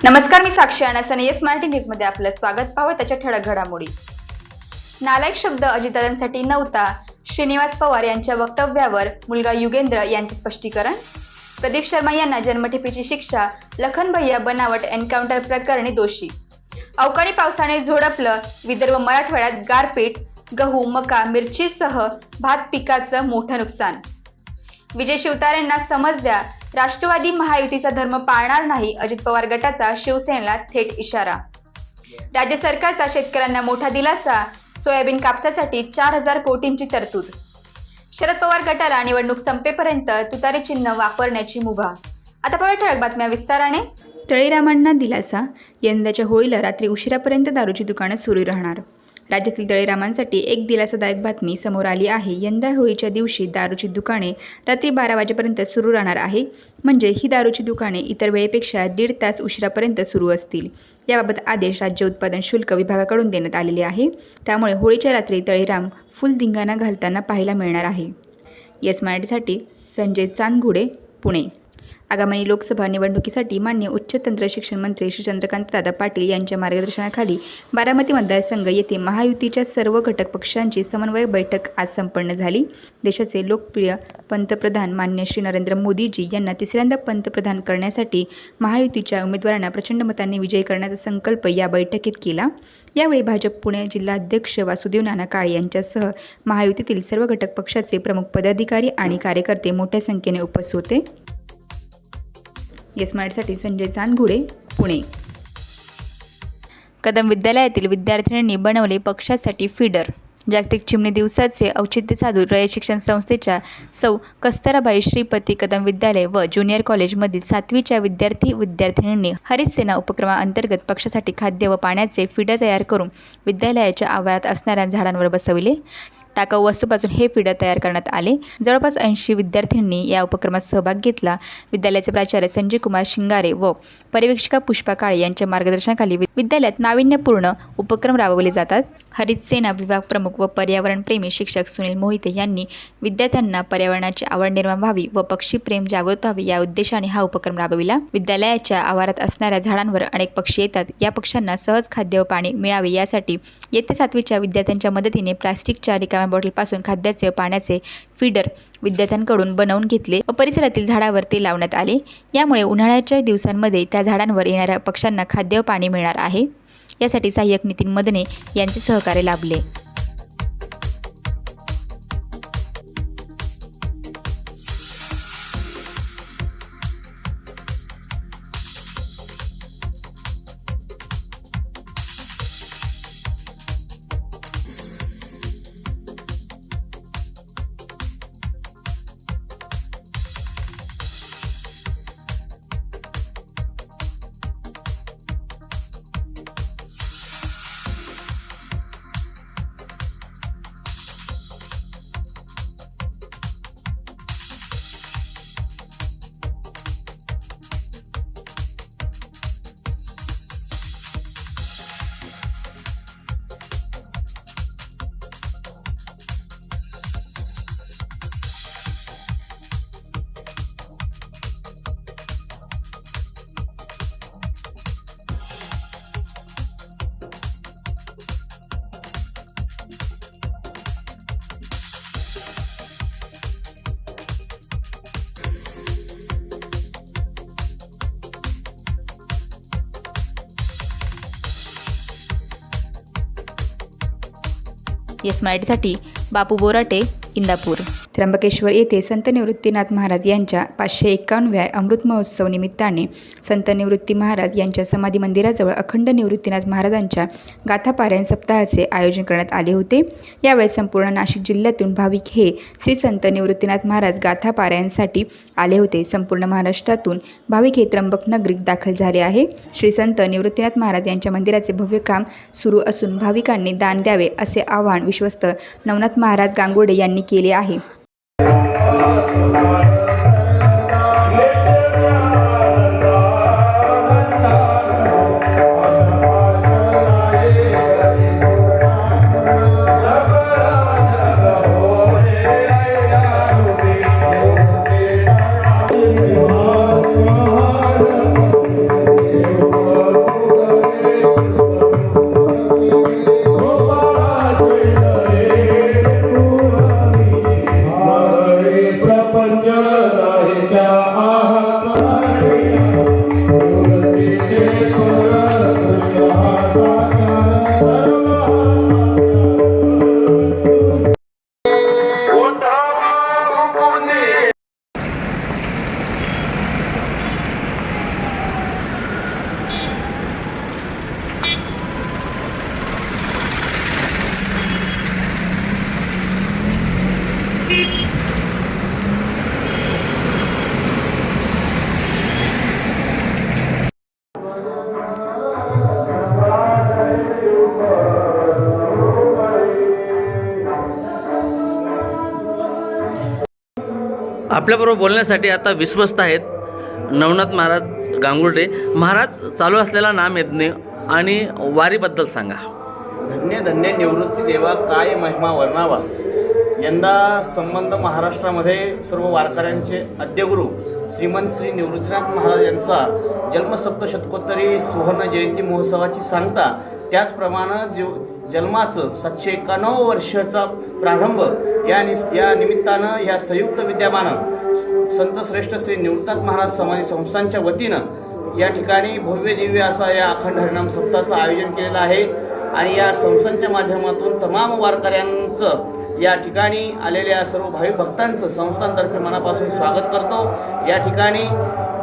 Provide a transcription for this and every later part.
नमस्कार, मी साक्षी आणि येस मराठी न्यूजमध्ये आपलं स्वागत. पाहू त्याच्या ठळक घडामोडी. नालायक शब्द अजितदादांसाठी नव्हता, श्रीनिवास पवार यांच्या वक्तव्यावर मुलगा युगेंद्र यांचे स्पष्टीकरण. प्रदीप शर्मा यांना जन्मठेपेची शिक्षा, लखन भैया बनावट एन्काउंटर प्रकरणी दोषी. अवकाळी पावसाने झोडपलं विदर्भ मराठवाड्यात गारपीट, गहू, मका, मिरचीसह भात पिकाचं मोठं नुकसान. विजय शिवतारेंना समज द्या, राष्ट्रवादी महायुतीचा धर्म पाळणार नाही, अजित पवार गटाचा शिवसेनेला थेट इशारा. राज्य सरकारचा शेतकऱ्यांना मोठा दिलासा, सोयाबीन कापसासाठी 4,000 कोटींची तरतूद. शरद पवार गटाला निवडणूक संपेपर्यंत तुतारी चिन्ह वापरण्याची मुभा. आता पाहूया ठळक बातम्या विस्ताराने. तळेरामांना दिलासा, यंदाच्या होळीला रात्री उशिरापर्यंत दारूची दुकानं सुरू राहणार. राज्यातील तळेरामांसाठी एक दिलासादायक बातमी समोर आली आहे. यंदा होळीच्या दिवशी दारूची दुकाने रात्री 12 वाजेपर्यंत सुरू राहणार आहे. म्हणजे ही दारूची दुकाने इतर वेळेपेक्षा 1.5 तास उशिरापर्यंत सुरू असतील. याबाबत आदेश राज्य उत्पादन शुल्क विभागाकडून देण्यात आलेले आहे. त्यामुळे होळीच्या रात्री तळेराम फुल धिंगाणा घालताना पाहायला मिळणार आहे. येस मराठीसाठी संजय चांदगुडे, पुणे. आगामी लोकसभा निवडणुकीसाठी मान्य उच्च तंत्र शिक्षण मंत्री श्री चंद्रकांतदादा पाटील यांच्या मार्गदर्शनाखाली बारामती मतदारसंघ येथे महायुतीच्या सर्व घटक पक्षांची समन्वय बैठक आज संपन्न झाली. देशाचे लोकप्रिय पंतप्रधान मान्य श्री नरेंद्र मोदीजी यांना तिसऱ्यांदा पंतप्रधान करण्यासाठी महायुतीच्या उमेदवारांना प्रचंड मतांनी विजयी करण्याचा संकल्प या बैठकीत केला. यावेळी भाजप पुणे जिल्हाध्यक्ष वासुदेव नाना काळे यांच्यासह महायुतीतील सर्व घटक पक्षाचे प्रमुख पदाधिकारी आणि कार्यकर्ते मोठ्या संख्येने उपस्थित होते. येस मराठीसाठी संजय चांदगुडे, पुणे. कदम विद्यालयातील विद्यार्थिनींनी बनवले पक्षासाठी फिडर. जागतिक चिमणी दिवसाचे औचित्य साधून रयत शिक्षण संस्थेच्या सौ कस्तराबाई श्रीपती कदम विद्यालय व ज्युनियर कॉलेजमधील 7वीच्या विद्यार्थिनींनी हरित सेना उपक्रमाअंतर्गत पक्षासाठी खाद्य व पाण्याचे फिडर तयार करून विद्यालयाच्या आवारात असणाऱ्या झाडांवर बसविले. टाकाऊ वस्तूपासून हे फिडर तयार करण्यात आले. जवळपास 80 विद्यार्थ्यांनी या उपक्रमात सहभाग घेतला. विद्यालयाचे प्राचार्य संजय कुमार शिंगारे व पर्यवेक्षिका पुष्पा काळे यांच्या मार्गदर्शनाखाली विद्यालयात नाविन्यपूर्ण उपक्रम राबवले जातात. हरित सेना विभाग प्रमुख व पर्यावरणप्रेमी शिक्षक सुनील मोहिते यांनी विद्यार्थ्यांना पर्यावरणाची आवड निर्माण व्हावी व पक्षीप्रेम जागृत व्हावे या उद्देशाने हा उपक्रम राबविला. विद्यालयाच्या आवारात असणाऱ्या झाडांवर अनेक पक्षी येतात. या पक्ष्यांना सहज खाद्य व पाणी मिळावे यासाठी इयत्ता 7वीच्या विद्यार्थ्यांच्या मदतीने प्लास्टिकच्या रिकाम्या बॉटलपासून खाद्याचे व पाण्याचे फिडर विद्यार्थ्यांकडून बनवून घेतले व परिसरातील झाडावर ते लावण्यात आले. यामुळे उन्हाळ्याच्या दिवसांमध्ये त्या झाडांवर येणाऱ्या पक्ष्यांना खाद्य व पाणी मिळणार आहे. यासाठी सहाय्यक नितीन मदने यांचे सहकार्य लाभले. येस मराठीसाठी बापू बोराटे, इंदापूर. त्र्यंबकेश्वर येथे संत निवृत्तीनाथ महाराज यांच्या 551व्या अमृत महोत्सव निमित्ताने संत निवृत्ती महाराज यांच्या समाधी मंदिराजवळ अखंड निवृत्तीनाथ महाराजांच्या गाथा पारायण सप्ताहाचे आयोजन करण्यात आले होते. यावेळी संपूर्ण नाशिक जिल्ह्यातून भाविक हे श्री संत निवृत्तीनाथ महाराज गाथा पारायणसाठी आले होते. संपूर्ण महाराष्ट्रातून भाविक हे त्र्यंबक नगरीत दाखल झाले आहे. श्री संत निवृत्तीनाथ महाराज यांच्या मंदिराचे भव्य काम सुरू असून भाविकांनी दान द्यावे असे आवाहन विश्वस्त नवनाथ महाराज गांगुर्डे यांनी केले आहे. आपल्याबरोबर बोलण्यासाठी आता विश्वस्त आहेत नवनाथ महाराज गांगुर्डे महाराज. चालू असलेला नामयज्ञ आणि वारीबद्दल सांगा. धन्य धन्य निवृत्ती देवा काय महिमा वर्णावा. यंदा संबंध महाराष्ट्रामध्ये सर्व वारकऱ्यांचे आद्यगुरू श्रीमंत श्री निवृत्तीनाथ महाराज यांचा जन्मसप्तशतकोत्तरी सुवर्ण जयंती महोत्सवाची सांगता, त्याचप्रमाणे जन्माचं 791 वर्षाचा प्रारंभ या निमित्तानं या संयुक्त विद्यमानं संत श्रेष्ठ श्री निवृत्तीनाथ महाराज समाधी संस्थांच्या वतीनं या ठिकाणी भव्य दिव्य असा या अखंड हरिनाम सप्ताहाचं आयोजन केलेलं आहे. आणि या संस्थांच्या माध्यमातून तमाम वारकऱ्यांचं या ठिकाणी आलेल्या सर्व भाविक भक्तांचं संस्थांतर्फे मनापासून स्वागत करतो. या ठिकाणी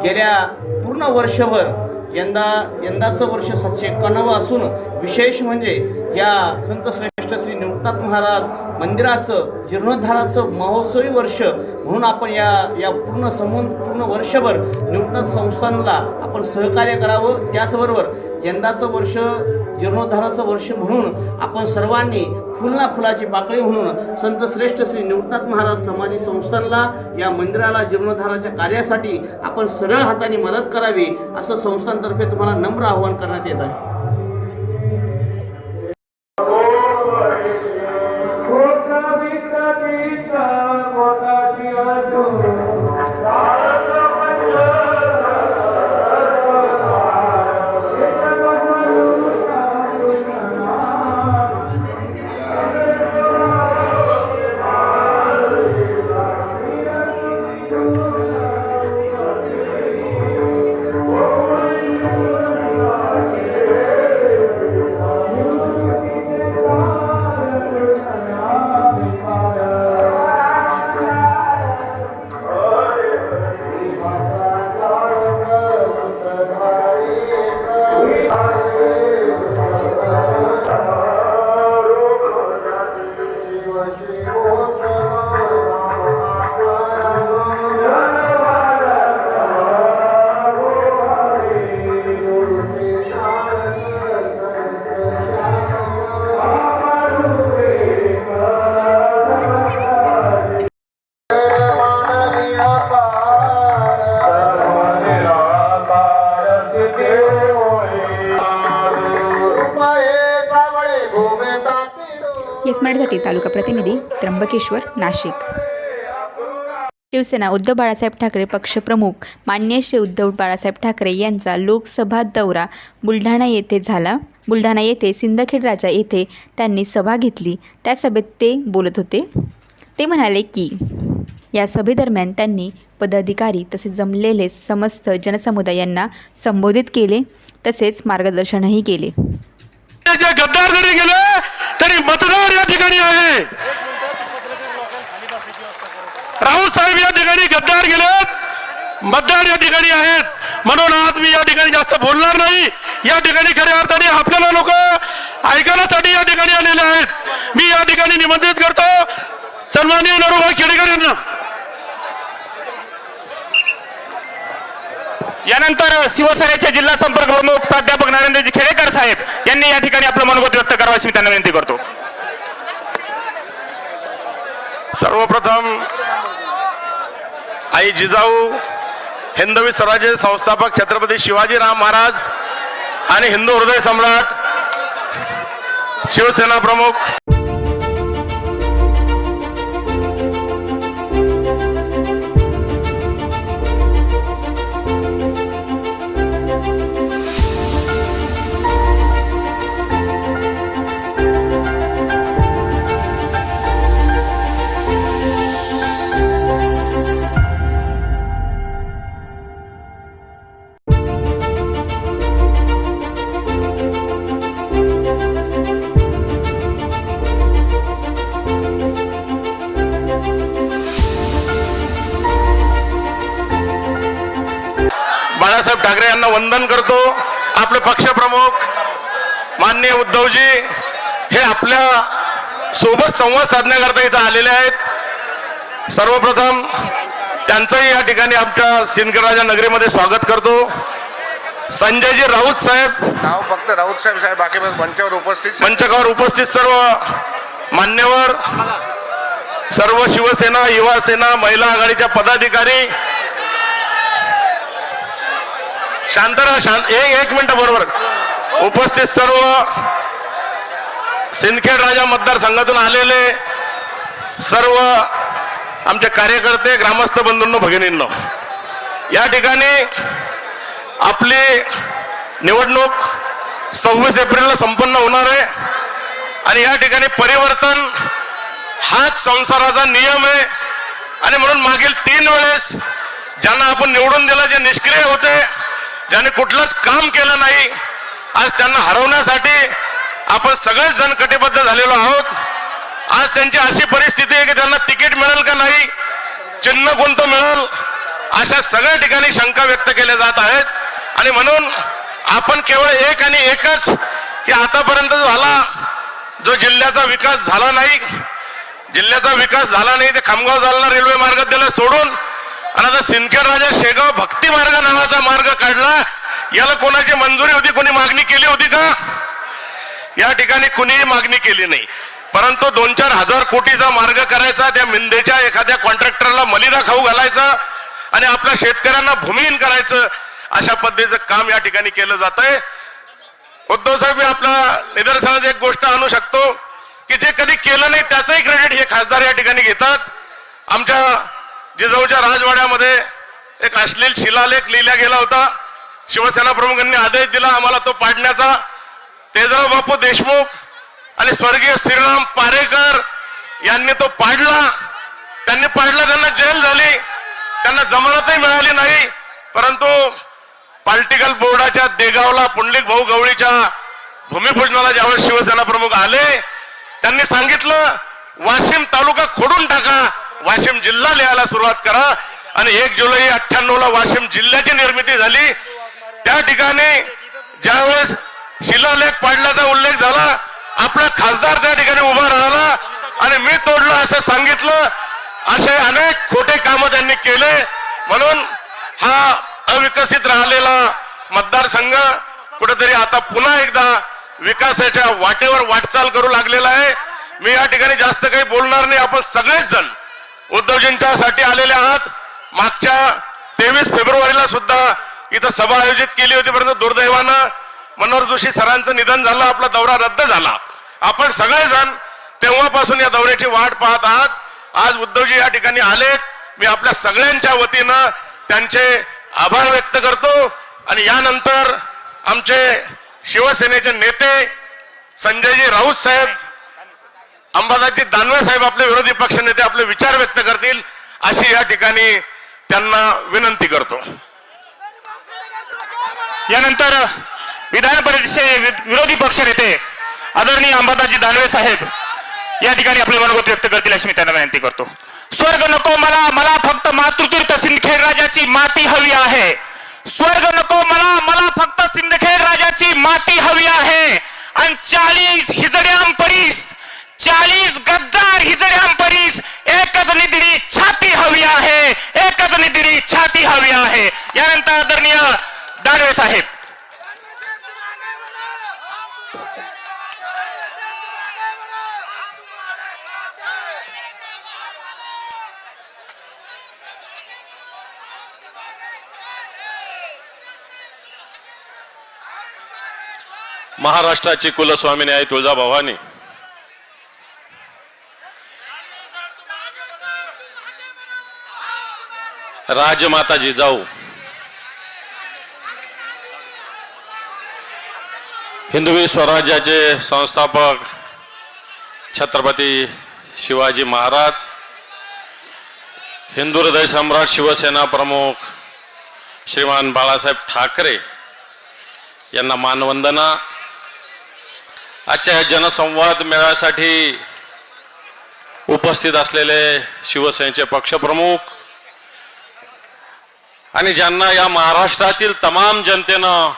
गेल्या पूर्ण वर्षभर यंदाचं वर्ष 791 असून विशेष म्हणजे या संत श्रेष्ठ श्री निवृत्तीनाथ महाराज मंदिराचं जीर्णोद्धाराचं महोत्सवी वर्ष म्हणून आपण या पूर्ण वर्षभर निवृत्तीनाथ संस्थानला आपण सहकार्य करावं. त्याचबरोबर यंदाचं वर्ष जीर्णोद्धाराचं वर्ष म्हणून आपण सर्वांनी फुलाची पाकळी म्हणून संत श्रेष्ठ श्री निवृत्तीनाथ महाराज समाधी संस्थानला या मंदिराला जीर्णोद्धाराच्या कार्यासाठी आपण सरळ हाताने मदत करावी असं संस्थांतर्फे तुम्हाला नम्र आवाहन करण्यात येत आहे. येस मराठीसाठी तालुका प्रतिनिधी त्र्यंबकेश्वर, नाशिक. शिवसेना उद्धव बाळासाहेब ठाकरे पक्षप्रमुख माननीय श्री उद्धव बाळासाहेब ठाकरे यांचा लोकसभा दौरा बुलढाणा येथे झाला. बुलढाणा येथे सिंदखेड राजा येथे त्यांनी सभा घेतली. त्या सभेत ते बोलत होते. ते म्हणाले की या सभेदरम्यान त्यांनी पदाधिकारी तसेच जमलेले समस्त जनसमुदायांना संबोधित केले, तसेच मार्गदर्शनही केले. गद्दार जरी गेले तरी मतदार या ठिकाणी आहे. राऊत साहेब या ठिकाणी गद्दार गेलेत, मतदार या ठिकाणी आहेत. म्हणून आज मी या ठिकाणी जास्त बोलणार नाही. या ठिकाणी खऱ्या अर्थाने आपल्याला लोक ऐकण्यासाठी या ठिकाणी आलेले आहेत. मी या ठिकाणी निमंत्रित करतो सन्माननीय नरूभाई खेडेकर यांना. यानंतर शिवसेनेचे जिल्हा संपर्क प्रमुख प्राध्यापक नरेंद्रजी खेडेकर साहेब यांनी या ठिकाणी आपलं मनोगत व्यक्त करावं अशी मी त्यांना विनंती करतो. सर्वप्रथम आई जिजाऊ, हिंदवी स्वराज्य संस्थापक छत्रपती शिवाजीराव महाराज आणि हिंदू हृदय सम्राट शिवसेना प्रमुख बाळासाहेब ठाकरे यांना वंदन करतो. आपले पक्षप्रमुख माननीय उद्धवजी हे आपल्या सोबत संवाद साधण्याकरता इथं आलेले आहेत. सर्वप्रथम त्यांचंही या ठिकाणी आमच्या सिंदखेड नगरीमध्ये स्वागत करतो. संजयजी राऊत साहेब, नाव फक्त राऊत साहेब बाकी मंचावर उपस्थित मंचकावर उपस्थित सर्व मान्यवर सर्व शिवसेना, युवा सेना, महिला आघाडीच्या पदाधिकारी, एक मिनिट बरोबर, उपस्थित सर्व सिंदखेड राजा मतदारसंघातून आलेले सर्व आमचे कार्यकर्ते, ग्रामस्थ बंधूंनो, भगिनींनो, या ठिकाणी आपली निवडणूक 26 एप्रिलला संपन्न होणार आहे आणि या ठिकाणी परिवर्तन हाच संसाराचा नियम आहे. आणि म्हणून मागील 3 वेळेस ज्यांना आपण निवडून दिलं, जे निष्क्रिय होते, ज्यांनी कुठलंच काम केलं नाही, आज त्यांना हरवण्यासाठी आपण सगळेच जण कटिबद्ध झालेलो आहोत. आज त्यांची अशी परिस्थिती आहे की त्यांना तिकीट मिळेल का नाही, चिन्ह कोणतं मिळेल, अशा सगळ्या ठिकाणी शंका व्यक्त केल्या जात आहेत. आणि म्हणून आपण केवळ एक आणि एकच की आतापर्यंत झाला जो जिल्ह्याचा विकास झाला नाही, ते खामगाव जालना रेल्वे मार्ग त्याला सोडून आणि आता सिंदखेड राजा शेगाव भक्ती मार्ग नावाचा मार्ग काढला. याला कोणाची मंजुरी होती, कोणी मागणी केली होती का? या ठिकाणी कुणीही मागणी केली नाही. परंतु 2-4 हजार कोटीचा मार्ग करायचा, त्या मिंदेच्या एखाद्या कॉन्ट्रॅक्टरला मलिदा खाऊ घालायचा आणि आपल्या शेतकऱ्यांना भूमिहीन करायचं, अशा पद्धतीचं काम या ठिकाणी केलं जात आहे. उद्धव साहेब, मी आपल्या निदर्शनात एक गोष्ट आणू शकतो की जे कधी केलं नाही त्याचंही क्रेडिट हे खासदार या ठिकाणी घेतात. आमच्या जिजाऊच्या राजवाड्यामध्ये एक अश्लील शिलालेख लिहिला गेला होता. शिवसेना प्रमुखांनी आदेश दिला आम्हाला तो पाडण्याचा. तेजराव बापू देशमुख आणि स्वर्गीय श्रीराम पारेकर यांनी तो पाडला. त्यांना जेल झाली, त्यांना जमानतही मिळाली नाही. परंतु पॉलिटिकल बोर्डाच्या देगावला पुंडलिक भाऊ गवळीच्या भूमिपूजनाला ज्यावेळेस शिवसेना प्रमुख आले, त्यांनी सांगितलं वाशिम तालुका खोडून टाका, वाशिम जिल्हा लिहायला सुरुवात करा. आणि 1 जुलै 98ला वाशिम जिल्ह्याची निर्मिती झाली. त्या ठिकाणी ज्यावेळेस शिलालेख पाडल्याचा उल्लेख झाला, आपला खासदार त्या ठिकाणी उभा राहिला आणि मी तोडलं असं सांगितलं. असे अनेक खोटे कामं त्यांनी केले. म्हणून हा अविकसित राहिलेला मतदारसंघ कुठेतरी आता पुन्हा एकदा विकासाच्या वाटेवर वाटचाल करू लागलेला आहे. मी या ठिकाणी जास्त काही बोलणार नाही. आपण सगळेच जण उद्धवजींच्या साठी आलेले आहात. मागच्या 23 फेब्रुवारीला सुद्धा इथं सभा आयोजित केली होती, परंतु दुर्दैवानं मनोहर जोशी सरांचं निधन झालं, आपला दौरा रद्द झाला. आपण सगळेजण तेव्हापासून या दौऱ्याची वाट पाहत आहात. आज उद्धवजी या ठिकाणी आलेत. मी आपल्या सगळ्यांच्या वतीनं त्यांचे आभार व्यक्त करतो. आणि यानंतर आमचे शिवसेनेचे नेते संजयजी राऊत साहेब, अंबादासजी दानवे साहेब, आपले विरोधी पक्ष नेते आपले विचार व्यक्त करतील, अशी या ठिकाणी त्यांना विनंती करतो. यानंतर विधान परिषदेचे विरोधी पक्ष नेते आदरणीय अंबादासजी दानवे साहेब या ठिकाणी आपले मनोगत व्यक्त करतील अशी मी त्यांना विनंती करतो. स्वर्ग नको मला फक्त मातृतीर्थ सिंदखेड राजाची माती हवी आहे. स्वर्ग नको मला फक्त सिंदखेड राजाची माती हवी आहे. आणि 40 हिजड्याम परीस, 40 गद्दार हिजड्याम परीस एकच निधडी छाती हवी आहे, एकच निधडी छाती हवी आहे. यानंतर आदरणीय दानवे साहेब. महाराष्ट्राची कुलस्वामिनी आई तुळजाभवानी, राजमाता जिजाऊ, हिंदवी स्वराज्याचे संस्थापक छत्रपती शिवाजी महाराज, हिंदू हृदय सम्राट शिवसेना प्रमुख श्रीमान बाळासाहेब ठाकरे यांना मानवंदना. आजच्या या जनसंवाद मेळाव्यासाठी उपस्थित असलेले शिवसेनेचे पक्षप्रमुख आणि ज्यांना या महाराष्ट्रातील तमाम जनतेनं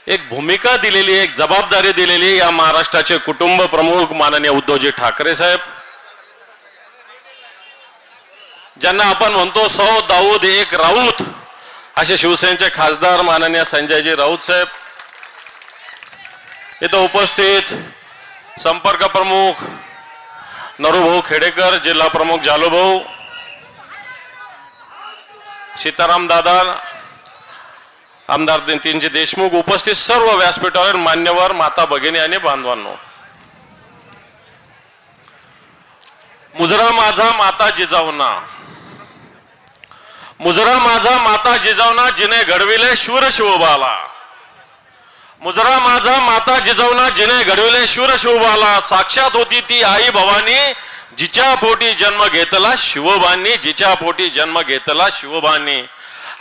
एक भूमिका दिलेली, एक जबाबदारी दिलेली, या महाराष्ट्राचे कुटुंब प्रमुख माननीय उद्धवजी ठाकरे साहेब, ज्यांना आपण म्हणतो 100 दाऊद एक राऊत, असे शिवसेनेचे खासदार माननीय संजयजी राऊत साहेब, इथं उपस्थित संपर्क प्रमुख नरूभाऊ खेडेकर, जिल्हा प्रमुख जालूभाऊ, सीताराम दादा, आमदार नितीनजी देशमुख, उपस्थित सर्व व्यासपीठावर मान्यवर, माता भगिनी आणि बांधवांनो, मुजरा माझा माता जिजाऊना, मुजरा माझा माता जिजाऊना, जिने घडविले शूर शिवबाला, मुजरा माझा माता जिजाऊना, जिने घडविले शूर शिवबाला, साक्षात होती ती आई भवानी, जिच्या पोटी जन्म घेतला शिवबांनी, जिच्या पोटी जन्म घेतला शिवबांनी.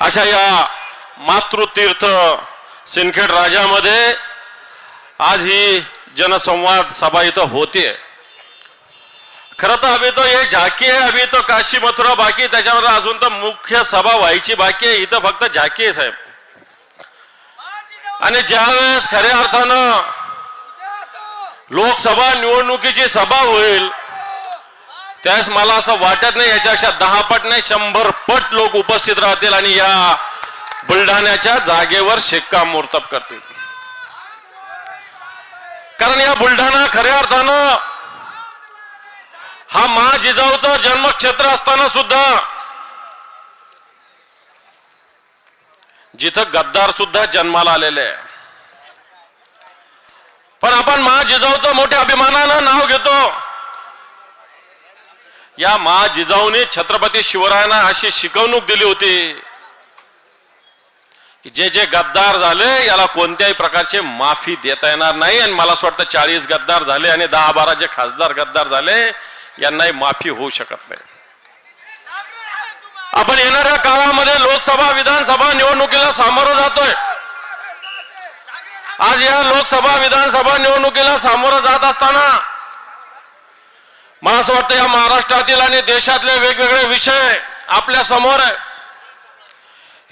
अशा या मातृतीर्थ सिंदखेड राजामध्ये आज ही जनसंवाद सभा इथं होते. खरं तर अभि तो हे झाकी आहे, अभि तो काशी मथुरा बाकी, त्याच्यावर अजून तर मुख्य सभा व्हायची बाकी आहे. इथं फक्त झाकी आहे साहेब. आणि ज्यावेळेस खऱ्या अर्थानं लोकसभा निवडणुकीची सभा होईल त्यावेळेस मला असं वाटत नाही याच्यापेक्षा 10 पट नाही 100 पट लोक उपस्थित राहतील आणि या बुलढाण्याच्या जागेवर शिक्कामोर्तब करतील. कारण या बुलढाणा खऱ्या अर्थानं हा मा जिजाऊचं जन्मक्षेत्र असताना सुद्धा जिथं गद्दार सुद्धा जन्माला आलेले आहे. पण आपण मा जिजाऊचं मोठ्या अभिमानानं नाव घेतो. या मा जिजाऊने छत्रपती शिवरायांना अशी शिकवणूक दिली होती की जे जे गद्दार झाले याला कोणत्याही प्रकारची माफी देता येणार नाही. आणि मला असं वाटतं 40 गद्दार झाले आणि 10-12 जे खासदार गद्दार झाले यांनाही माफी होऊ शकत नाही. आपण येणाऱ्या काळामध्ये लोकसभा विधानसभा निवडणुकीला सामोरं जातोय. आज या लोकसभा विधानसभा निवडणुकीला सामोरं जात असताना मला असं वाटतं या महाराष्ट्रातील आणि देशातले वेगवेगळे विषय आपल्या समोर आहे.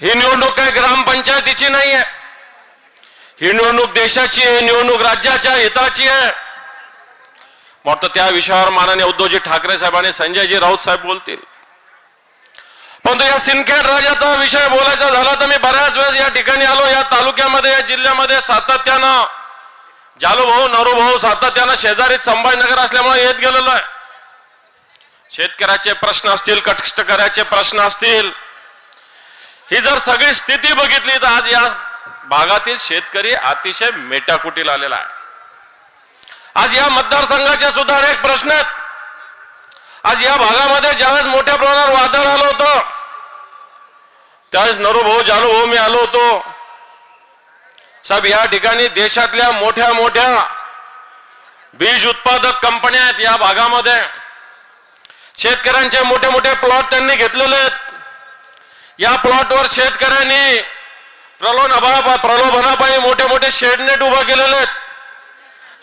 ही निवडणूक काही ग्रामपंचायतीची नाही आहे. ही निवडणूक देशाची आहे, निवडणूक राज्याच्या हिताची आहे. वाटतं त्या विषयावर माननीय उद्धवजी ठाकरे साहेब आणि संजयजी राऊत साहेब बोलतील. परंतु या सिंदखेड राजाचा विषय बोलायचा झाला तर मी बऱ्याच वेळेस या ठिकाणी आलो. या तालुक्यामध्ये या जिल्ह्यामध्ये सातत्यानं जालूभाऊ नरूभाऊ सातत्यानं शेजारीत संभाजीनगर असल्यामुळे येत गेलेलो आहे. शेतकऱ्याचे प्रश्न असतील, कष्टकऱ्याचे प्रश्न असतील, ही जर सगळी स्थिती बघितली तर आज या भागातील शेतकरी अतिशय मेटाकुटीला आलेला आहे. आज या मतदारसंघाचे सुद्धा अनेक प्रश्न आहेत. आज या भागामध्ये ज्यावेळेस मोठ्या प्रमाणावर वादळ आलं होतं त्यावेळेस नरूभाऊ जालूभाऊ मी आलो होतो. साहेब या ठिकाणी देशातल्या मोठ्या मोठ्या बीज उत्पादक कंपन्या आहेत. या भागामध्ये शेतकऱ्यांचे मोठे मोठे प्लॉट त्यांनी घेतलेले आहेत. या प्लॉटवर शेतकऱ्यांनी प्रलोभनापायी मोठे मोठे शेडनेट उभा केलेले आहेत.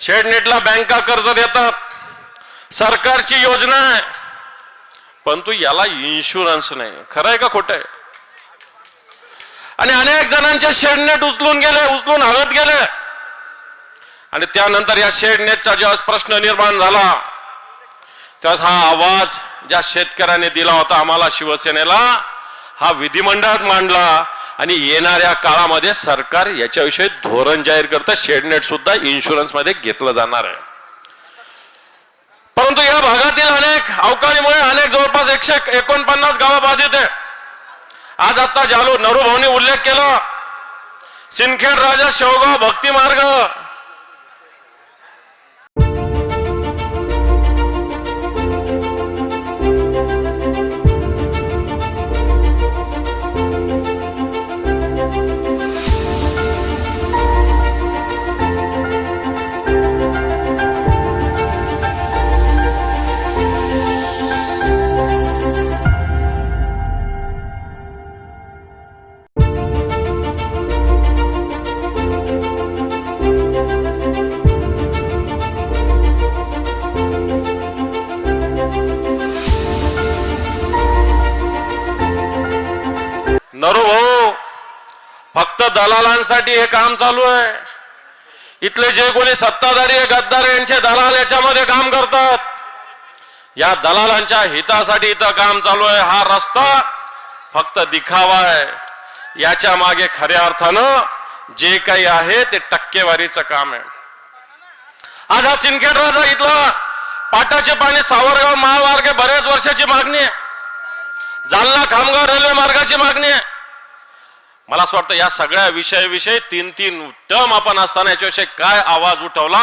शेडनेटला बँका कर्ज देतात, सरकारची योजना आहे, परंतु याला इन्शुरन्स नाही. खरं आहे का खोटं आहे? आणि अनेक जणांचे शेडनेट उचलून हवेत गेले. आणि त्यानंतर या शेडनेटचा जेव्हा प्रश्न निर्माण झाला त्यावेळेस हा आवाज ज्या शेतकऱ्याने दिला होता आम्हाला शिवसेनेला, हा विधिमंडळात मांडला. आणि येणाऱ्या काळामध्ये सरकार याच्याविषयी धोरण जाहीर करतं. शेडनेट सुद्धा इन्शुरन्स मध्ये घेतलं जाणार आहे. परंतु या भागातील अनेक अवकाळीमुळे अनेक जवळपास 149 गावं बाधित आहे. आज आता नरूभाऊने उल्लेख केला सिंदखेड राजा शेवगाव भक्ती मार्ग नरूभाऊ फक्त दलालांसाठी हे काम चालू आहे. इथले जे कोणी सत्ताधारी गद्दार यांचे दलाल याच्यामध्ये काम करतात. या दलालांच्या हितासाठी इथं काम चालू आहे. हा रस्ता फक्त दिखावा आहे. याच्या मागे खऱ्या अर्थानं जे काही आहे ते टक्केवारीचं काम आहे. आज हा सिंदखेड राजा इथला पाटाचे पाणी सावरगाव महामार्ग बऱ्याच वर्षाची मागणी आहे. जालना खामगाव रेल्वे मार्गाची मागणी आहे. मला असं वाटतं या सगळ्या विषयी तीन टर्म आपण असताना याच्याविषयी काय आवाज उठवला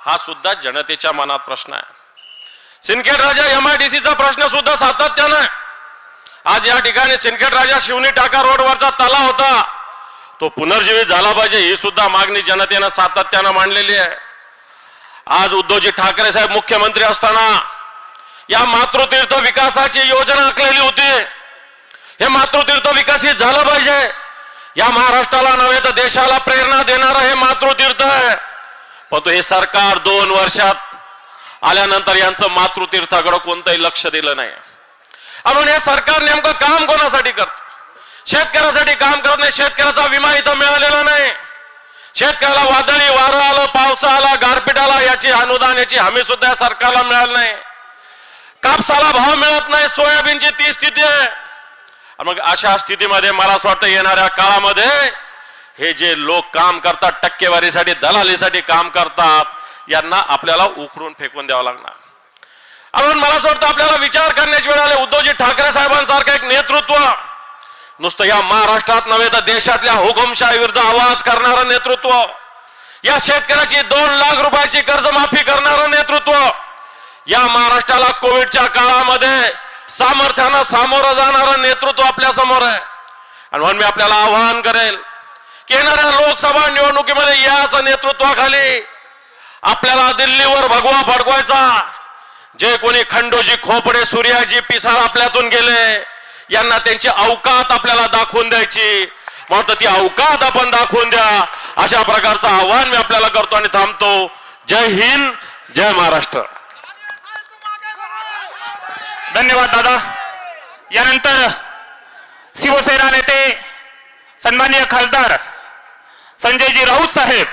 हा सुद्धा जनतेच्या मनात प्रश्न आहे. सिंदखेड राजा MIDCचा प्रश्न सुद्धा सातत्यानं आहे. आज या ठिकाणी सिंदखेड राजा शिवणी टाका रोडवरचा तलाव होता, तो पुनर्जीवित झाला पाहिजे, ही सुद्धा मागणी जनतेनं सातत्यानं मांडलेली आहे. आज उद्धवजी ठाकरे साहेब मुख्यमंत्री असताना या मातृतीर्थ विकासाची योजना आखलेली होती. हे मातृतीर्थ विकसित झालं पाहिजे. या महाराष्ट्राला नव्हे तर देशाला प्रेरणा देणारं हे मातृतीर्थ आहे. परंतु हे सरकार 2 वर्षात आल्यानंतर यांचं मातृतीर्थाकडे कोणतंही लक्ष दिलं नाही. म्हणून हे सरकार नेमकं काम कोणासाठी करत? शेतकऱ्यासाठी काम करत नाही. शेतकऱ्याचा विमा इथं मिळालेला नाही. शेतकऱ्याला वादळी वारं आलं, पावस आला, गारपीट आला, याची अनुदान याची हमी सुद्धा या सरकारला मिळाली नाही. कापसाला भाव मिळत नाही, सोयाबीनची ती स्थिती आहे. मग अशा स्थितीमध्ये मला असं वाटतं येणाऱ्या काळामध्ये हे जे लोक काम करतात, टक्केवारीसाठी दलालीसाठी काम करतात, यांना आपल्याला उखडून फेकून द्यावं लागणार. म्हणून मला असं वाटतं आपल्याला विचार करण्याची वेळ आली. उद्धवजी ठाकरे साहेबांसारखं एक नेतृत्व नुसतं या महाराष्ट्रात नव्हे तर देशातल्या हुकुमशाही विरुद्ध आवाज करणारं नेतृत्व, या शेतकऱ्याची 2 लाख रुपयाची कर्जमाफी करणारं नेतृत्व, या महाराष्ट्राला कोविडच्या काळामध्ये सामर्थ्यानं सामोरं जाणारं नेतृत्व आपल्या समोर आहे. आणि म्हणून मी आपल्याला आवाहन करेल की येणाऱ्या लोकसभा निवडणुकीमध्ये याच नेतृत्वाखाली आपल्याला दिल्लीवर भगवा फडकवायचा. जे कोणी खंडोजी खोपडे, सूर्याजी पिसाळ आपल्यातून गेले, यांना त्यांची अवकात आपल्याला दाखवून द्यायची. म्हणून ती अवकात आपण दाखवून द्या, अशा प्रकारचं आवाहन मी आपल्याला करतो आणि थांबतो. जय हिंद, जय महाराष्ट्र. धन्यवाद दादा. यानंतर शिवसेना नेते सन्माननीय खासदार संजयजी राऊत साहेब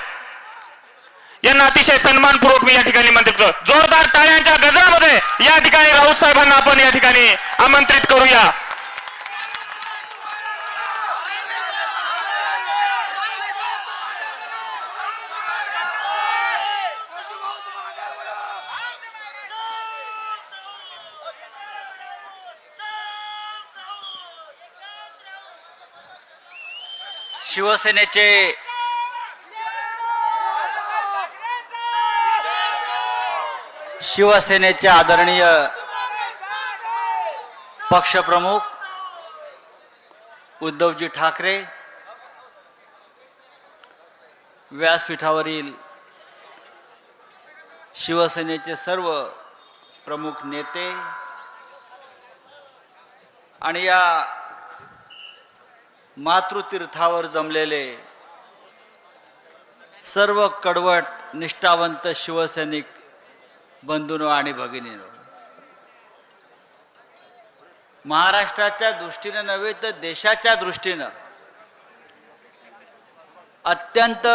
यांना अतिशय सन्मानपूर्वक मी या ठिकाणी आमंत्रित करतो. जोरदार टाळ्यांच्या गजरामध्ये या ठिकाणी राऊत साहेबांना आपण या ठिकाणी आमंत्रित करूया. शिवसेनेचे आदरणीय पक्षप्रमुख उद्धवजी ठाकरे, व्यासपीठावरील शिवसेनेचे सर्व प्रमुख नेते आणि या मातृतीर्थावर जमलेले सर्व कडवट निष्ठावंत शिवसैनिक बंधूंनो आणि भगिनींनो, महाराष्ट्राच्या दृष्टीनं नव्हे तर देशाच्या दृष्टीनं अत्यंत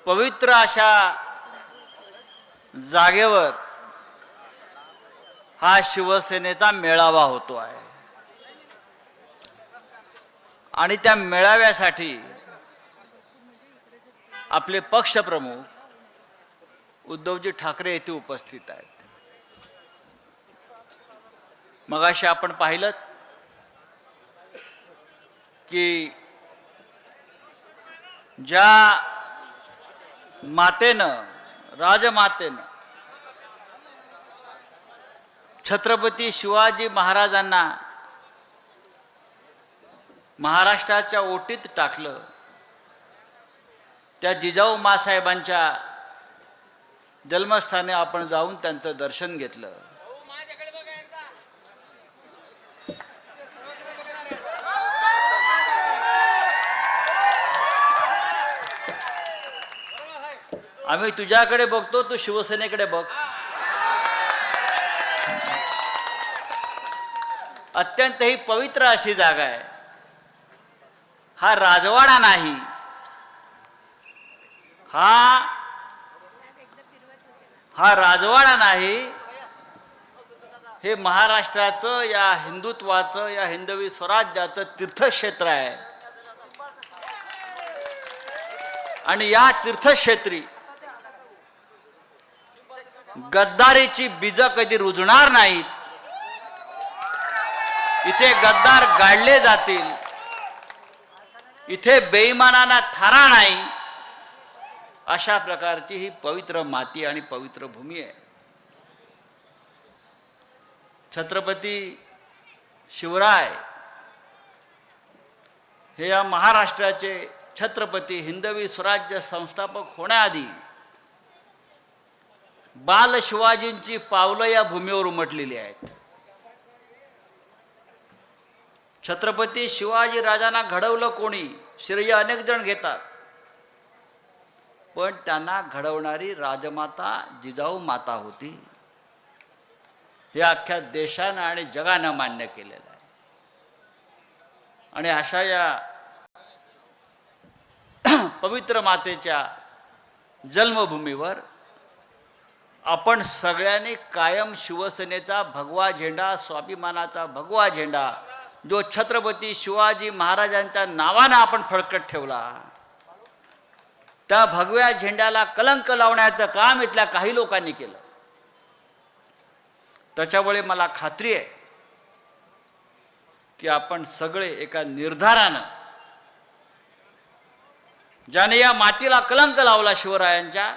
पवित्र अशा जागेवर हा शिवसेनेचा मेळावा होतो आहे. आणि त्या मेळाव्यासाठी आपले पक्षप्रमुख उद्धवजी ठाकरे येथे उपस्थित आहेत. मगाशी आपण पाहिलं की ज्या मातेनं, राजमातेनं छत्रपती शिवाजी महाराजांना महाराष्ट्राच्या ओटीत टाकलं, त्या जिजाऊ मासाहेबांच्या जन्मस्थानी आपण जाऊन त्यांचं दर्शन घेतलं. आम्ही तुझ्याकडे बघतो, तू शिवसेनेकडे बघ. अत्यंत ही पवित्र अशी जागा आहे. हा राजवाडा नाही, हा राजवाडा नाही, हे महाराष्ट्राचं, या हिंदुत्वाचं, या हिंदवी स्वराज्याचं तीर्थक्षेत्र आहे. आणि या तीर्थक्षेत्री गद्दारीची बीज कधी रुजणार नाहीत, इथे गद्दार गाडले जातील, इथे बेईमानांना थारा नाही, अशा प्रकारची ही पवित्र माती आणि पवित्र भूमी आहे. छत्रपती शिवराय हे या महाराष्ट्राचे छत्रपती हिंदवी स्वराज्य संस्थापक होण्याआधी बाल शिवाजींची पावलं या भूमीवर उमटलेली आहेत. छत्रपती शिवाजी राजांना घडवलं कोणी, श्रेय अनेक जण घेतात, पण त्यांना घडवणारी राजमाता जिजाऊ माता होती. हे अख्ख्या देशानं आणि जगानं मान्य केलेलं आहे. आणि अशा या पवित्र मातेच्या जन्मभूमीवर आपण सगळ्यांनी कायम शिवसेनेचा भगवा झेंडा, स्वाभिमानाचा भगवा झेंडा जो छत्रपती शिवाजी महाराजांच्या नावानं आपण फडकत ठेवला, त्या भगव्या झेंड्याला कलंक लावण्याचं काम इथल्या काही लोकांनी केलं. त्याच्यामुळे मला खात्री आहे की आपण सगळे एका निर्धारानं, ज्याने या मातीला कलंक लावला शिवरायांच्या,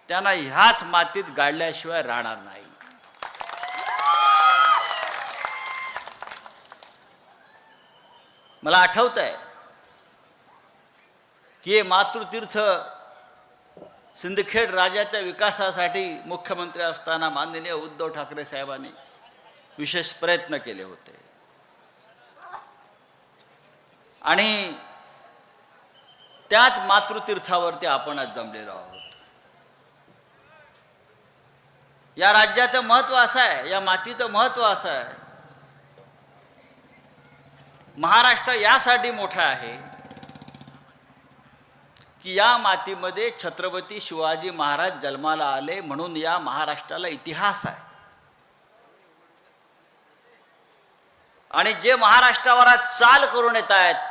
त्यांना ह्याच मातीत गाडल्याशिवाय राहणार नाही. मला आठवत आहे की हे मातृतीर्थ सिंदखेड राजाच्या विकासासाठी मुख्यमंत्री असताना माननीय उद्धव ठाकरे साहेबांनी विशेष प्रयत्न केले होते. आणि त्याच मातृतीर्थावरती आपण आज जमलेलो आहोत. या राज्याचं महत्व असं आहे, या मातीचं महत्व असं आहे, महाराष्ट्र यासाठी मोठा आहे की या मातीमध्ये छत्रपती शिवाजी महाराज जन्माला आले, म्हणून या महाराष्ट्राला इतिहास आहे. आणि जे महाराष्ट्रावर आज चाल करून येत आहेत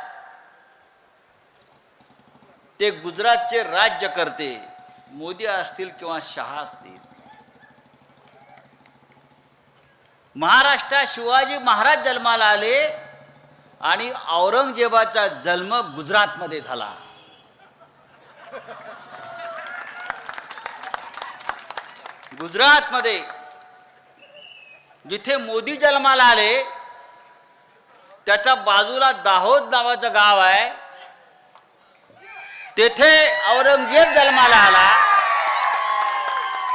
ते गुजरातचे राज्यकर्ते, मोदी असतील किंवा शहा असतील. महाराष्ट्रात शिवाजी महाराज जन्माला आले आणि औरंगजेबाचा जन्म गुजरातमध्ये झाला. गुजरातमध्ये जिथे मोदी जन्माला आले त्याच्या बाजूला दाहोद नावाचं गाव आहे, तेथे औरंगजेब जन्माला आला.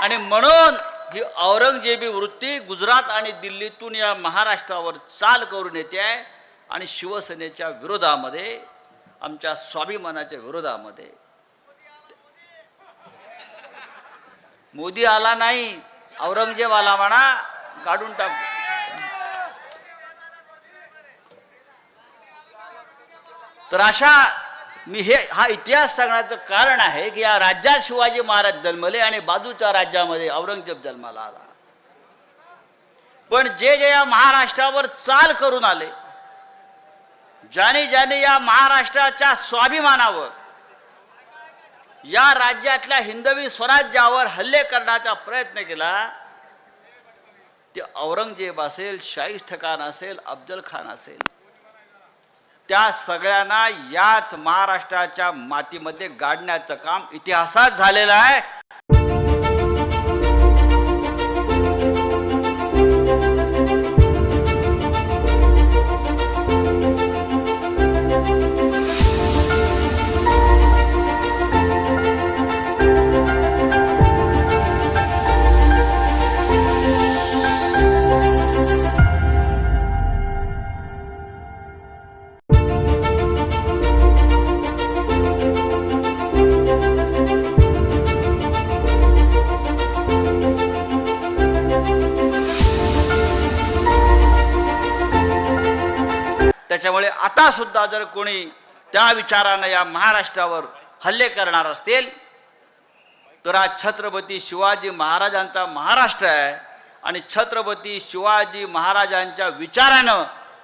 आणि म्हणून ही औरंगजेबी वृत्ती गुजरात आणि दिल्लीतून या महाराष्ट्रावर चाल करून येते आहे. आणि शिवसेनेच्या विरोधामध्ये, आमच्या स्वाभिमानाच्या विरोधामध्ये मोदी आला नाही, औरंगजेब आला म्हणा, काढून टाक. तर अशा मी हा इतिहास सांगण्याचं कारण आहे की या राज्यात शिवाजी महाराज जन्मले आणि बाजूच्या राज्यामध्ये औरंगजेब जन्माला आला. पण जे जे या महाराष्ट्रावर चाल करून आले, ज्याने ज्याने या महाराष्ट्राच्या स्वाभिमानावर, या राज्यातल्या हिंदवी स्वराज्यावर हल्ले करण्याचा प्रयत्न केला, ते औरंगजेब असेल, शाहिस्ते खान असेल, अफजल खान असेल, त्या सगळ्यांना याच महाराष्ट्राच्या मातीमध्ये गाडण्याचं काम इतिहासात झालेलं आहे. त्याच्यामुळे आता सुद्धा जर कोणी त्या विचारानं या महाराष्ट्रावर हल्ले करणार असतील तर आज छत्रपती शिवाजी महाराजांचा महाराष्ट्र आहे आणि छत्रपती शिवाजी महाराजांच्या विचारानं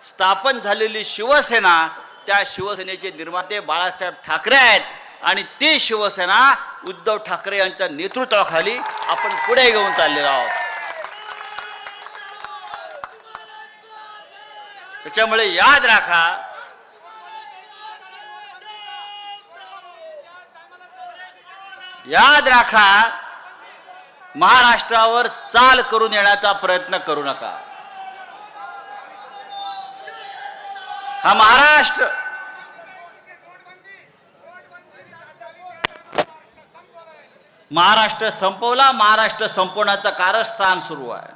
स्थापन झालेली शिवसेना, त्या शिवसेनेचे निर्माते बाळासाहेब ठाकरे आहेत आणि ती शिवसेना उद्धव ठाकरे यांच्या नेतृत्वाखाली आपण पुढे घेऊन चाललेलो आहोत. त्याच्यामुळे याद राखा, महाराष्ट्रावर चाल करून येण्याचा प्रयत्न करू नका. हा महाराष्ट्र संपवला, महाराष्ट्र संपवण्याचं कारस्थान सुरू आहे.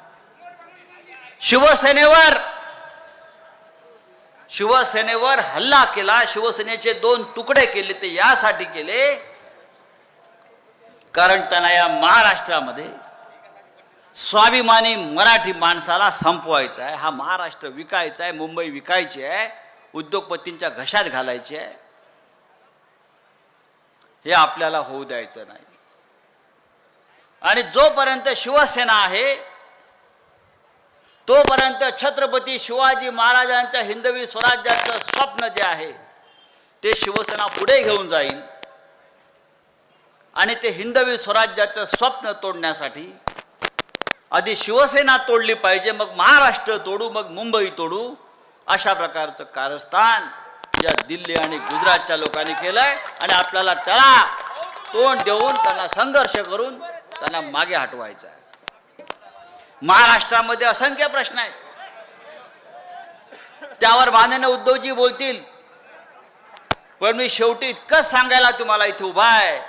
शिवसेनेवर हल्ला केला, शिवसेनेचे 2 तुकडे केले. ते यासाठी केले कारण त्यांना या महाराष्ट्रामध्ये स्वाभिमानी मराठी माणसाला संपवायचं आहे. हा महाराष्ट्र विकायचा आहे, मुंबई विकायची आहे, उद्योगपतींच्या घशात घालायची आहे. हे आपल्याला होऊ द्यायचं नाही. आणि जोपर्यंत शिवसेना आहे तोपर्यंत छत्रपती शिवाजी महाराजांच्या हिंदवी स्वराज्याचं स्वप्न जे आहे ते शिवसेना पुढे घेऊन जाईल. आणि ते हिंदवी स्वराज्याचं स्वप्न तोडण्यासाठी आधी शिवसेना तोडली पाहिजे, मग महाराष्ट्र तोडू, मग मुंबई तोडू. अशा प्रकारचं कारस्थान या दिल्ली आणि गुजरातच्या लोकांनी केलंय. आणि आपल्याला त्याला तोंड देऊन, त्यांना संघर्ष करून त्यांना मागे हटवायचं आहे. महाराष्ट्रामध्ये असंख्य प्रश्न आहेत, त्यावर माननीय उद्धवजी बोलतील. पण मी शेवटी इतकंच सांगायला तुम्हाला इथे उभा आहे,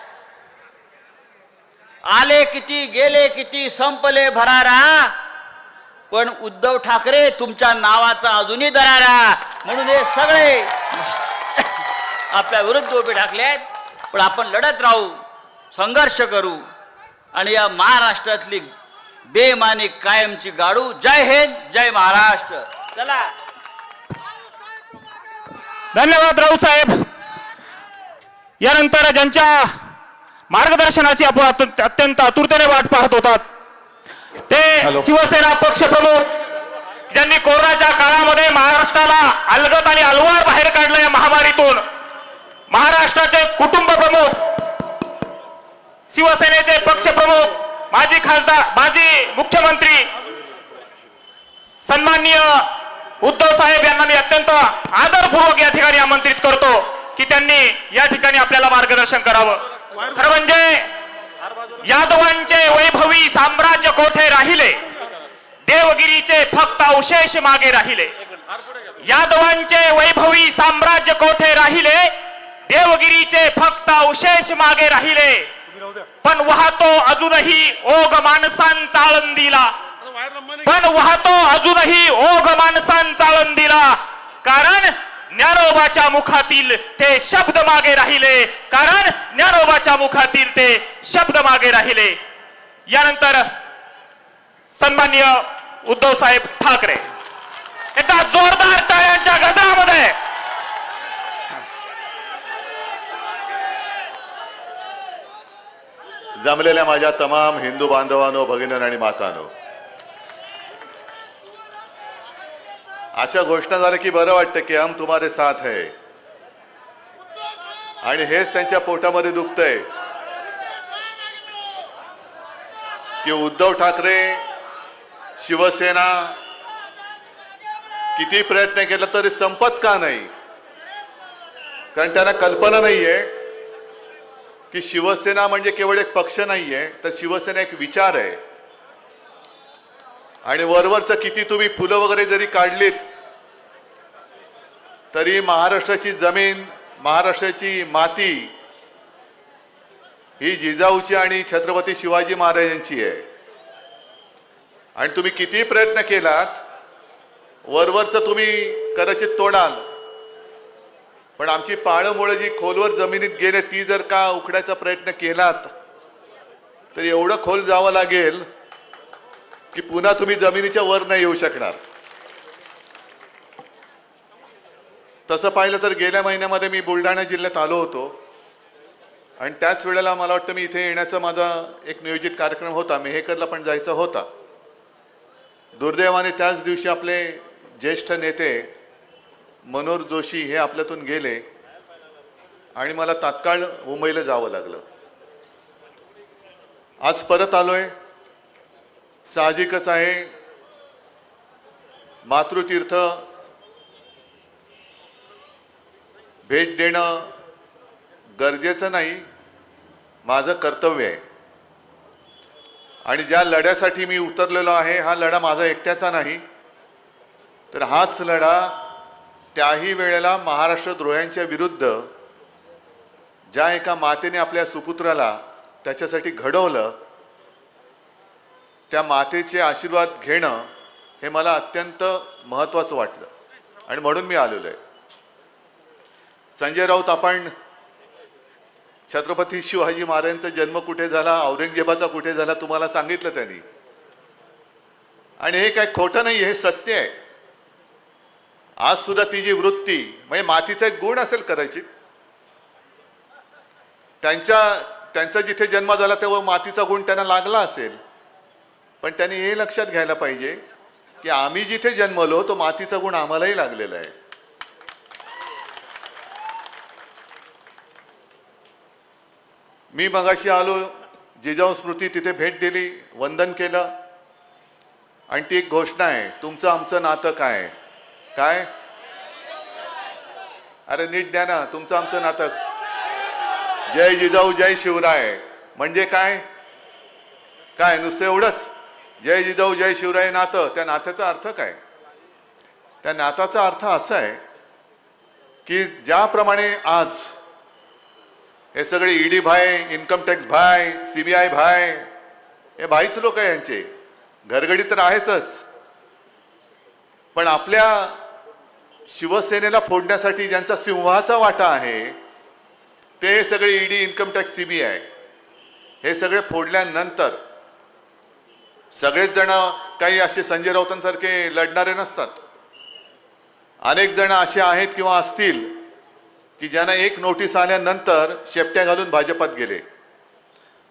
आले किती गेले किती संपले भरारा, पण उद्धव ठाकरे तुमच्या नावाचा अजूनही दरारा. म्हणून हे सगळे आपल्या विरुद्ध उभे ठाकले आहेत. पण आपण लढत राहू, संघर्ष करू आणि या महाराष्ट्रातली बेमानी कायमची गाडू. जय हिंद, जय महाराष्ट्र. चला. धन्यवाद राऊत साहेब. यानंतर ज्यांच्या मार्गदर्शनाची आपण अत्यंत आतुरतेने वाट पाहत होतात ते शिवसेना पक्षप्रमुख ज्यांनी कोरोनाच्या काळामध्ये महाराष्ट्राला अलगद आणि अलवार बाहेर काढलं. या महामारीतून महाराष्ट्राचे कुटुंब प्रमुख, शिवसेनेचे पक्षप्रमुख, माजी खासदार, माजी मुख्यमंत्री सन्माननीय उद्धव साहेब यांना मी अत्यंत आदरपूर्वक या ठिकाणी आमंत्रित करतो की त्यांनी या ठिकाणी आपल्याला मार्गदर्शन करावं. खरं म्हणजे यादवांचे वैभवी साम्राज्य कोठे राहिले, देवगिरीचे फक्त अवशेष मागे राहिले. यादवांचे वैभवी साम्राज्य कोठे राहिले, देवगिरीचे फक्त अवशेष मागे राहिले. पण वाहतो अजूनही ओघ माणसांचा आळंदीला, पण वाहतो अजूनही ओघ माणसांचा आळंदीला. कारण ज्ञानोबाच्या मुखातील ते शब्द मागे राहिले, कारण ज्ञानोबाच्या मुखातील ते शब्द मागे राहिले. यानंतर सन्माननीय उद्धव साहेब ठाकरे एकदा जोरदार टाळ्यांच्या गजरामध्ये. जमलेल्या माझ्या तमाम हिंदू बांधवांनो, भगिनींनो आणि मातांनो, अशा घोषणा झाल्या की बरं वाटतं की हम तुम्हारे साथ है. आणि हेच त्यांच्या पोटामध्ये दुखतंय की उद्धव ठाकरे, शिवसेना किती प्रयत्न केला तरी संपत का नाही. कारण त्यांना कल्पना नाहीये की शिवसेना म्हणजे केवळ एक पक्ष नाहीये, तर शिवसेना एक विचार आहे. आणि वरवरचं किती तुम्ही फुलं वगैरे जरी काढलीत तरी महाराष्ट्राची जमीन, महाराष्ट्राची माती ही जिजाऊची आणि छत्रपती शिवाजी महाराजांची आहे. आणि तुम्ही किती प्रयत्न केलात, वरवरचं तुम्ही कदाचित तोडाल, पण आमची पाळंमुळं जी खोलवर जमिनीत गेले ती जर का उखडायचा प्रयत्न केलात तर एवढं खोल जावं लागेल की पुन्हा तुम्ही जमिनीच्या वर नाही येऊ शकणार. तसं पाहिलं तर गेल्या महिन्यामध्ये मी बुलढाणा जिल्ह्यात आलो होतो आणि त्याच वेळेला मला वाटतं मी इथे येण्याचा माझा एक नियोजित कार्यक्रम होता. मेहकरला पण जायचा होता. दुर्दैवाने त्याच दिवशी आपले ज्येष्ठ नेते मनोहर जोशी हे आपल्यातून गेले आणि मला तात्काळ मुंबईला जावं लागलं. आज परत आलोय. साहजिकच आहे, मातृतीर्थ भेट देणं गरजेचं नाही, माझं कर्तव्य आहे. आणि ज्या लढ्यासाठी मी उतरलेलो आहे, हा लढा माझा एकट्याचा नाही, तर हाच लढा त्याही वेळेला महाराष्ट्रद्रोह्यांच्या विरुद्ध ज्या एका मातेने आपल्या सुपुत्राला त्याच्यासाठी घडवलं, त्या मातेचे आशीर्वाद घेणं हे मला अत्यंत महत्त्वाचं वाटलं आणि म्हणून मी आलेलो आहे. संजय राऊत, आपण छत्रपती शिवाजी महाराजांचा जन्म कुठे झाला, औरंगजेबाचा कुठे झाला, तुम्हाला सांगितलं त्यांनी. आणि हे काय खोटं नाही, हे सत्य आहे. आज सुद्धा ती जी वृत्ती, म्हणजे मातीचा एक गुण असेल कदाचित, त्यांचा जिथे जन्म झाला तेव्हा मातीचा गुण त्यांना लागला असेल, पण त्यांनी हे लक्षात घ्यायला पाहिजे की आम्ही जिथे जन्मलो तो मातीचा गुण आम्हालाही लागलेला आहे. मी मगाशी आलो, जिजाऊ स्मृती तिथे भेट दिली, वंदन केलं, आणि ती एक घोषणा आहे, तुमचं आमचं नातं काय आहे? काय? अरे नीट द्या ना, तुमचं आमचं नातं. जय जिजाऊ जय शिवराय म्हणजे काय? काय नुसतं एवढंच? जय जिजाऊ जय शिवराय नातं, त्या नात्याचा अर्थ काय? त्या नात्याचा अर्थ असा आहे की ज्याप्रमाणे आज हे सगळे ईडी भाय, इन्कम टॅक्स भाय, CBI भाय, हे भाईच लोक आहे, यांचे घरगडी तर आहेतच, पण आपल्या शिवसेनेला फोडण्यासाठी ज्यांचा सिंहाचा वाटा आहे ते सगळे ईडी, इन्कम टॅक्स, CBI हे सगळे फोडल्यानंतर सगळेच जण काही असे संजय राऊतांसारखे लढणारे नसतात. अनेक जण असे आहेत किंवा असतील की ज्यांना एक नोटीस आल्यानंतर शेपट्या घालून भाजपात गेले.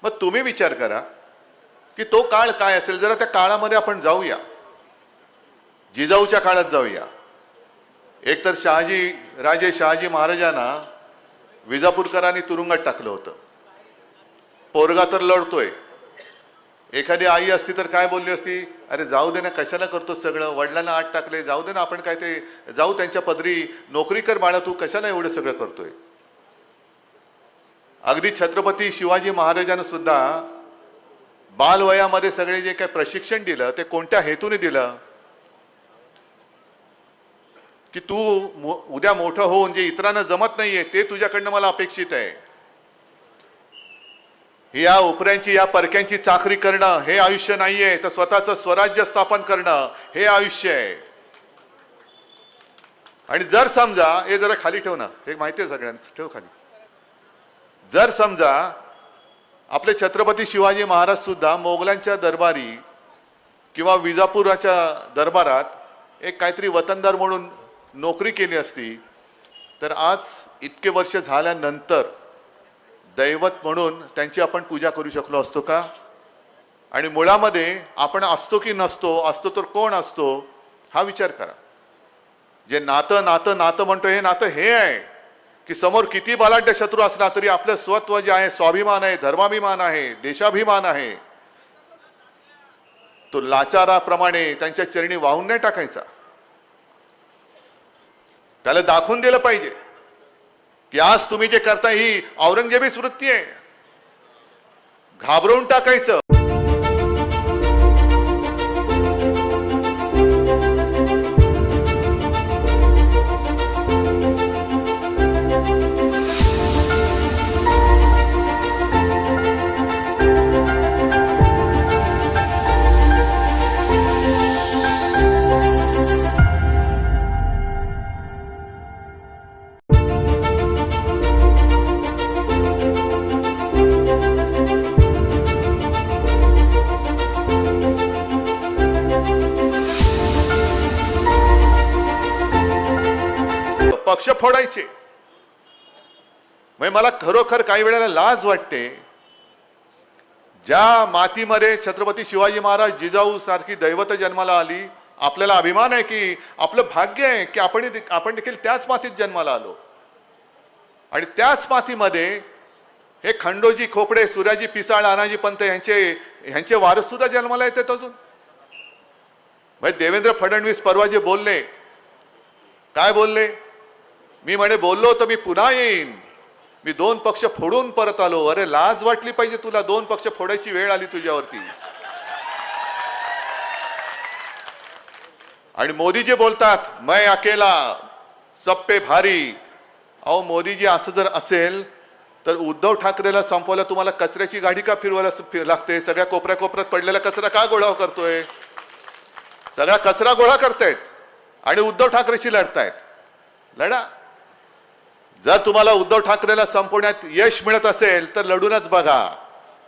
मग तुम्ही विचार करा की तो काळ काय असेल. जरा त्या काळामध्ये आपण जाऊया, जिजाऊच्या काळात जाऊया. एकतर राजे शहाजी महाराजांना विजापूरकरांनी तुरुंगात टाकलं होतं. पोरगा तर लढतोय. एखादी आई असती तर काय बोलली असती, अरे जाऊ दे ना, कशाला करतो सगळं, वडिलांना आत टाकले, जाऊ दे ना, आपण काय ते जाऊ त्यांच्या पदरी, नोकरी कर बाळा, तू कशाला एवढं सगळं करतोय. अगदी छत्रपती शिवाजी महाराजांना सुद्धा बालवयामध्ये सगळे जे काही प्रशिक्षण दिलं ते कोणत्या हेतूने दिलं की तू उद्या मोठं होऊन जे इतरांना जमत नाहीये ते तुझ्याकडनं मला अपेक्षित आहे. या उपऱ्यांची, या परक्यांची चाकरी करणं हे आयुष्य नाहीये, तर स्वतःचं स्वराज्य स्थापन करणं हे आयुष्य आहे. आणि जर समजा, हे जरा खाली ठेव ना, हे माहिती आहे सगळ्यांना, ठेव खाली. जर समजा आपले छत्रपती शिवाजी महाराज सुद्धा मोगलांच्या दरबारी किंवा विजापुराच्या दरबारात एक काहीतरी वतनदार म्हणून नोकरी केली असती, तर आज इतके वर्ष झाल्यानंतर दैवत म्हणून त्यांची आपण पूजा करू शकलो असतो का? आणि मुळामध्ये आपण असतो की नसतो, असतो तर कोण असतो हा विचार करा. जे नातं नातं नातं म्हणतो, हे नातं हे आहे की समोर किती बलाढ्य शत्रू असला तरी आपलं स्वत्व जे आहे, स्वाभिमान आहे, धर्माभिमान आहे, देशाभिमान आहे, तो लाचाराप्रमाणे त्यांच्या चरणी वाहून नाही टाकायचा. त्याला दाखवून दिलं पाहिजे की आज तुम्ही जे करता ही औरंगजेबीच वृत्ती आहे. घाबरवून टाकायचं. पक्ष फोडायचे. म्हणजे मला खरोखर काही वेळेला लाज वाटते, ज्या मातीमध्ये छत्रपती शिवाजी महाराज, जिजाऊ सारखी दैवत जन्माला आली, आपल्याला अभिमान आहे की आपलं भाग्य आहे की आपण देखील त्याच मातीत जन्माला आलो. आणि त्याच मातीमध्ये हे खंडोजी खोपडे, सूर्याजी पिसाळ, अनाजी पंत यांचे वारस सुद्धा जन्माला येतात अजून. म्हणजे देवेंद्र फडणवीस परवा जे बोलले, काय बोलले? मी म्हणे बोललो तर मी पुन्हा येईन, मी 2 पक्ष फोडून परत आलो. अरे लाज वाटली पाहिजे तुला, 2 पक्ष फोडायची वेळ आली तुझ्यावरती. आणि मोदी जे बोलतात मैं अकेला सब पे भारी. अहो मोदीजी असं जर असेल तर उद्धव ठाकरेला संपवायला तुम्हाला कचऱ्याची गाडी का फिरवायला लागते? सगळ्या कोपऱ्यात पडलेला कचरा का गोळा करतोय? सगळा कचरा गोळा करतायत आणि उद्धव ठाकरेशी लढतायत. लढा. जर तुम्हाला उद्धव ठाकरेला संपवण्यात यश मिळत असेल तर लढूनच बघा,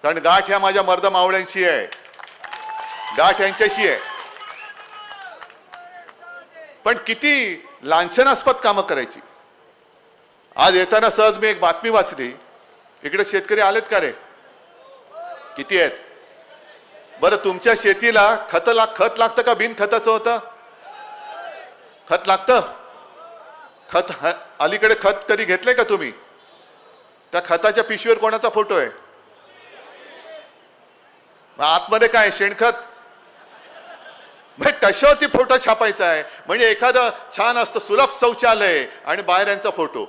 कारण गाठ ह्या माझ्या मर्द मावळ्यांशी आहे, गाठ यांच्याशी आहे. पण किती लांछनास्पद कामं करायची. आज येताना सहज मी एक बातमी वाचली, इकडे शेतकरी आलेत का रे? किती आहेत? बरं तुमच्या शेतीला खत लागतं का बिन खताचं होतं? खत लागतं. खत अलीकडे खत कधी घेतलंय का तुम्ही? त्या खताच्या पिशवीवर कोणाचा फोटो आहे? आतमध्ये काय शेणखत? म्हणजे कशावरती फोटो छापायचा आहे? म्हणजे एखादं छान असतं सुलभ शौचालय आणि बाहेर यांचा फोटो.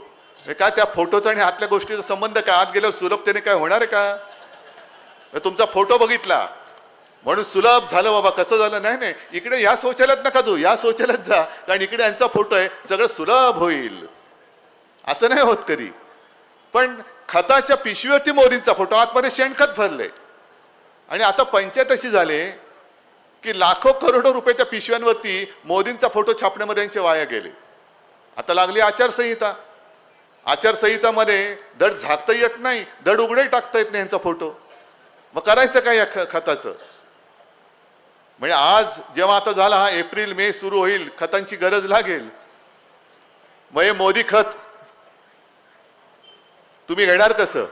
काय त्या फोटोचा आणि आतल्या गोष्टीचा संबंध काय? आत गेल्यावर सुलभतेने काय होणार आहे का? तुमचा फोटो बघितला म्हणून सुलभ झालं बाबा, कसं झालं? नाही नाही, इकडे या शौचालयात नका जाऊ, या शौचालयात जा, कारण इकडे यांचा फोटो आहे, सगळं सुलभ होईल. असं नाही होत कधी. पण खताच्या पिशवीवरती मोदींचा फोटो, आतमध्ये शेणखत भरले. आणि आता पंचायत अशी झाले की लाखो करोडो रुपये त्या पिशव्यांवरती मोदींचा फोटो छापण्यामध्ये यांचे वाया गेले. आता लागली आचारसंहिता. आचारसंहितामध्ये धड झाकता येत नाही, धड उघडे टाकता येत नाही यांचा फोटो. मग करायचं काय या खताचं? म्हणजे आज जेव्हा आता झाला हा एप्रिल मे सुरू होईल, खतांची गरज लागेल, मग हे मोदी खत तुम्ही घेणार कसं?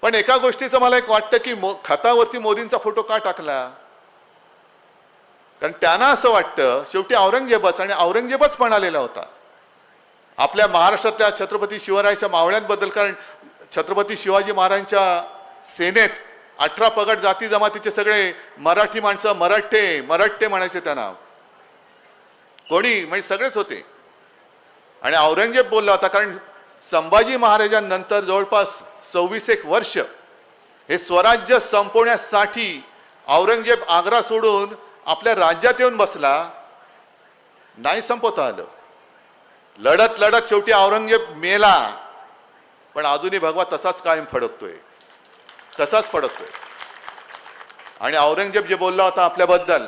पण एका गोष्टीचं मला एक वाटतं की खतावरती मोदींचा फोटो का टाकला? कारण त्यांना असं वाटतं शेवटी औरंगजेबच, आणि औरंगजेबच म्हणालेला होता आपल्या महाराष्ट्रातल्या छत्रपती शिवरायांच्या मावळ्यांबद्दल. कारण छत्रपती शिवाजी महाराजांच्या सेनेत 18 पगड जाती जमातीचे सगळे मराठी माणसं मराठे म्हणायचे त्यांना. कोणी म्हणजे सगळेच होते. आणि औरंगजेब बोलला होता, कारण संभाजी महाराजांनंतर जवळपास 26 वर्ष हे स्वराज्य संपवण्यासाठी औरंगजेब आग्रा सोडून आपल्या राज्यात येऊन बसला, नाही संपवता आलं. लढत लढत शेवटी औरंगजेब मेला, पण अजूनही भगवा तसाच कायम फडकतोय, तसाच फडकतोय. आणि औरंगजेब जे बोलला होता आपल्याबद्दल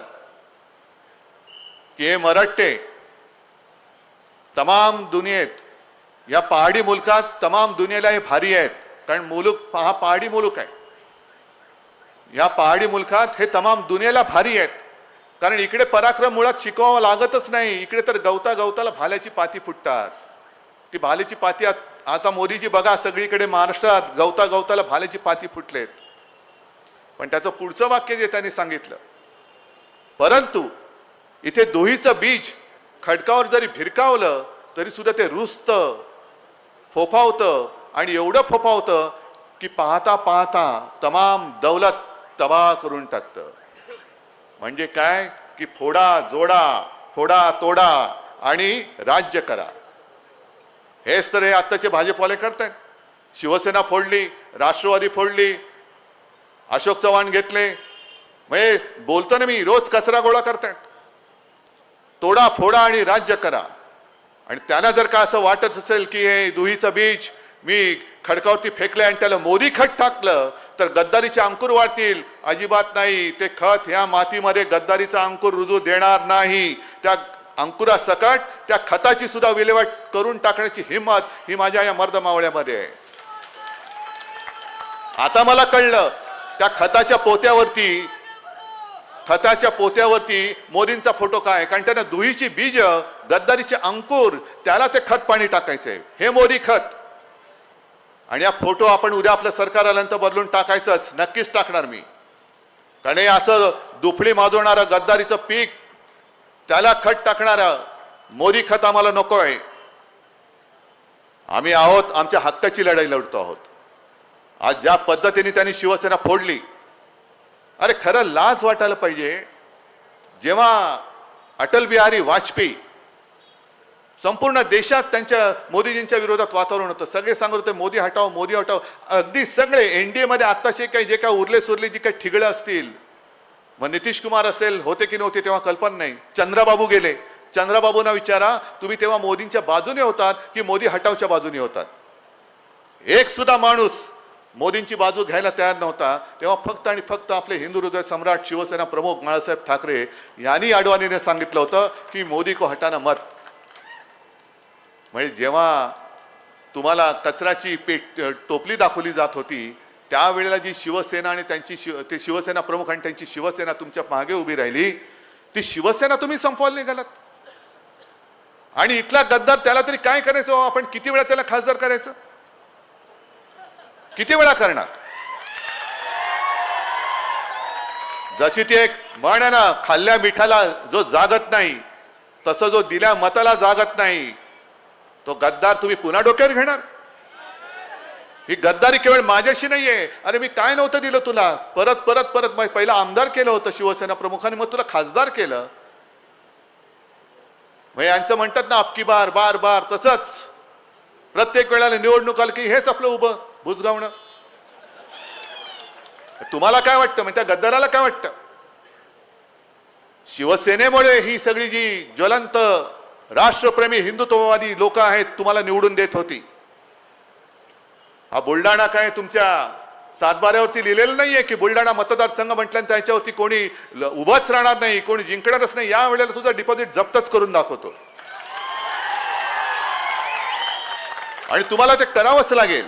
की हे मराठे तमाम दुनियेत, या पहाडी मुलकात तमाम दुनियेला हे भारी आहेत, कारण मुलूक हा पहाडी मुलूक आहे. या पहाडी मुलकात हे तमाम दुनियेला भारी आहेत, कारण इकडे पराक्रम मुळात शिकवावं लागतच नाही. इकडे तर गवताला भाल्याची पाती फुटतात. ती भाल्याची पाती आता मोदीजी बघा सगळीकडे महाराष्ट्रात गवताला भाल्याची पाती फुटलेत. पण त्याचं पुढचं वाक्य जे त्यांनी सांगितलं, परंतु इथे दोहीचं बीज खडकावर जरी भिरकावलं तरी सुद्धा ते रुजतं, फोफावतं, आणि एवढं फोफावतं की पाहता पाहता तमाम दौलत तबाह करून टाकतं. म्हणजे काय की फोडा जोडा, फोडा तोडा आणि राज्य करा. हेच तर हे आत्ताचे भाजपवाले करतायत. शिवसेना फोडली, राष्ट्रवादी फोडली, अशोक चव्हाण घेतले. म्हणजे बोलतो ना मी, रोज कचरा गोळा करतायत. तोडा फोडा आणि राज्य करा. आणि त्यांना जर का असं वाटत असेल की हे दुहीचं बीज मी खडकावरती फेकले आणि त्याला मोदी खत टाकलं तर गद्दारीचे अंकुर वाढतील, अजिबात नाही. ते खत ह्या मातीमध्ये गद्दारीचा अंकुर रुजू देणार नाही. त्या अंकुरासकट त्या खताची सुद्धा विल्हेवाट करून टाकण्याची हिंमत ही माझ्या या मर्द मावळ्यामध्ये आहे. आता मला कळलं त्या खताच्या पोत्यावरती मोदींचा फोटो काय, कारण त्यांना दुहीची बीज, गद्दारीचे अंकुर, त्याला ते खत पाणी टाकायचंय. हे मोदी खत. आणि हा फोटो आपण उद्या आपलं सरकार आल्यानंतर बदलून टाकायचंच, नक्कीच टाकणार मी. कारण हे असं दुफळी माजवणारं गद्दारीचं पीक, त्याला खत टाकणारं मोदी खत आम्हाला नको आहे. आम्ही आहोत, आमच्या हक्काची लढाई लढतो आहोत. आज ज्या पद्धतीने त्यांनी शिवसेना फोडली, अरे खरं लाज वाटायला पाहिजे. जेव्हा अटल बिहारी वाजपेयी संपूर्ण देशात त्यांच्या मोदीजींच्या विरोधात वातावरण होतं, सगळे सांगत होते मोदी हटाव मोदी हटाव. अगदी सगळे एनडीए मध्ये आत्ताशे काही जे काही उरले सुरले जी काही ठिगळं असतील, मग नितीश कुमार असेल होते की नव्हते तेव्हा कल्पना नाही. चंद्राबाबू गेले, चंद्राबाबूंना विचारा तुम्ही तेव्हा मोदींच्या बाजूने होतात की मोदी हटावच्या बाजूने होतात. एक सुद्धा माणूस मोदींची बाजू घ्यायला तयार नव्हता. तेव्हा फक्त आणि फक्त आपले हिंदू हृदय सम्राट शिवसेना प्रमुख बाळासाहेब ठाकरे यांनी अडवाणीने सांगितलं होतं की मोदी को हटाना मत. म्हणजे जेव्हा तुम्हाला कचऱ्याची टोपली दाखवली जात होती, त्यावेळेला जी शिवसेना आणि ते शिवसेना प्रमुख आणि त्यांची शिवसेना तुमच्या मागे उभी राहिली, ती शिवसेना तुम्ही संपवायला निघालात. आणि इथला गद्दार त्याला तरी काय करायचं? आपण किती वेळा त्याला खासदार करायचं? किती वेळा करणार? जशी ती एक म्हण आहे ना, खाल्ल्या मिठाला जो जागत नाही तसं जो दिल्या मताला जागत नाही, तो गद्दार तुम्ही पुन्हा डोक्यावर घेणार. ही गद्दारी केवळ माझ्याशी नाहीये. अरे मी काय नव्हतं दिलं तुला, परत परत परत पहिला आमदार केलं होतं शिवसेना प्रमुखाने, मग तुला खासदार केलं. मग यांचं म्हणतात ना अबकी बार बार बार, तसंच प्रत्येक वेळेला निवडणूक आली की हेच आपलं उभं बुजगावणं. तुम्हाला काय वाटतं? म्हणजे त्या गद्दाराला काय वाटतं? शिवसेनेमुळे ही सगळी जी ज्वलंत राष्ट्रप्रेमी हिंदुत्ववादी लोक आहेत तुम्हाला निवडून देत होती. हा बुलढाणा काय तुमच्या सातबाऱ्यावरती लिहिलेलं नाहीये की बुलढाणा मतदारसंघ म्हटल्यानंतर त्याच्यावरती कोणी उभाच राहणार नाही, कोणी जिंकणारच नाही. या वेळेला तुझं डिपॉझिट जप्तच करून दाखवतो आणि तुम्हाला ते करावंच लागेल.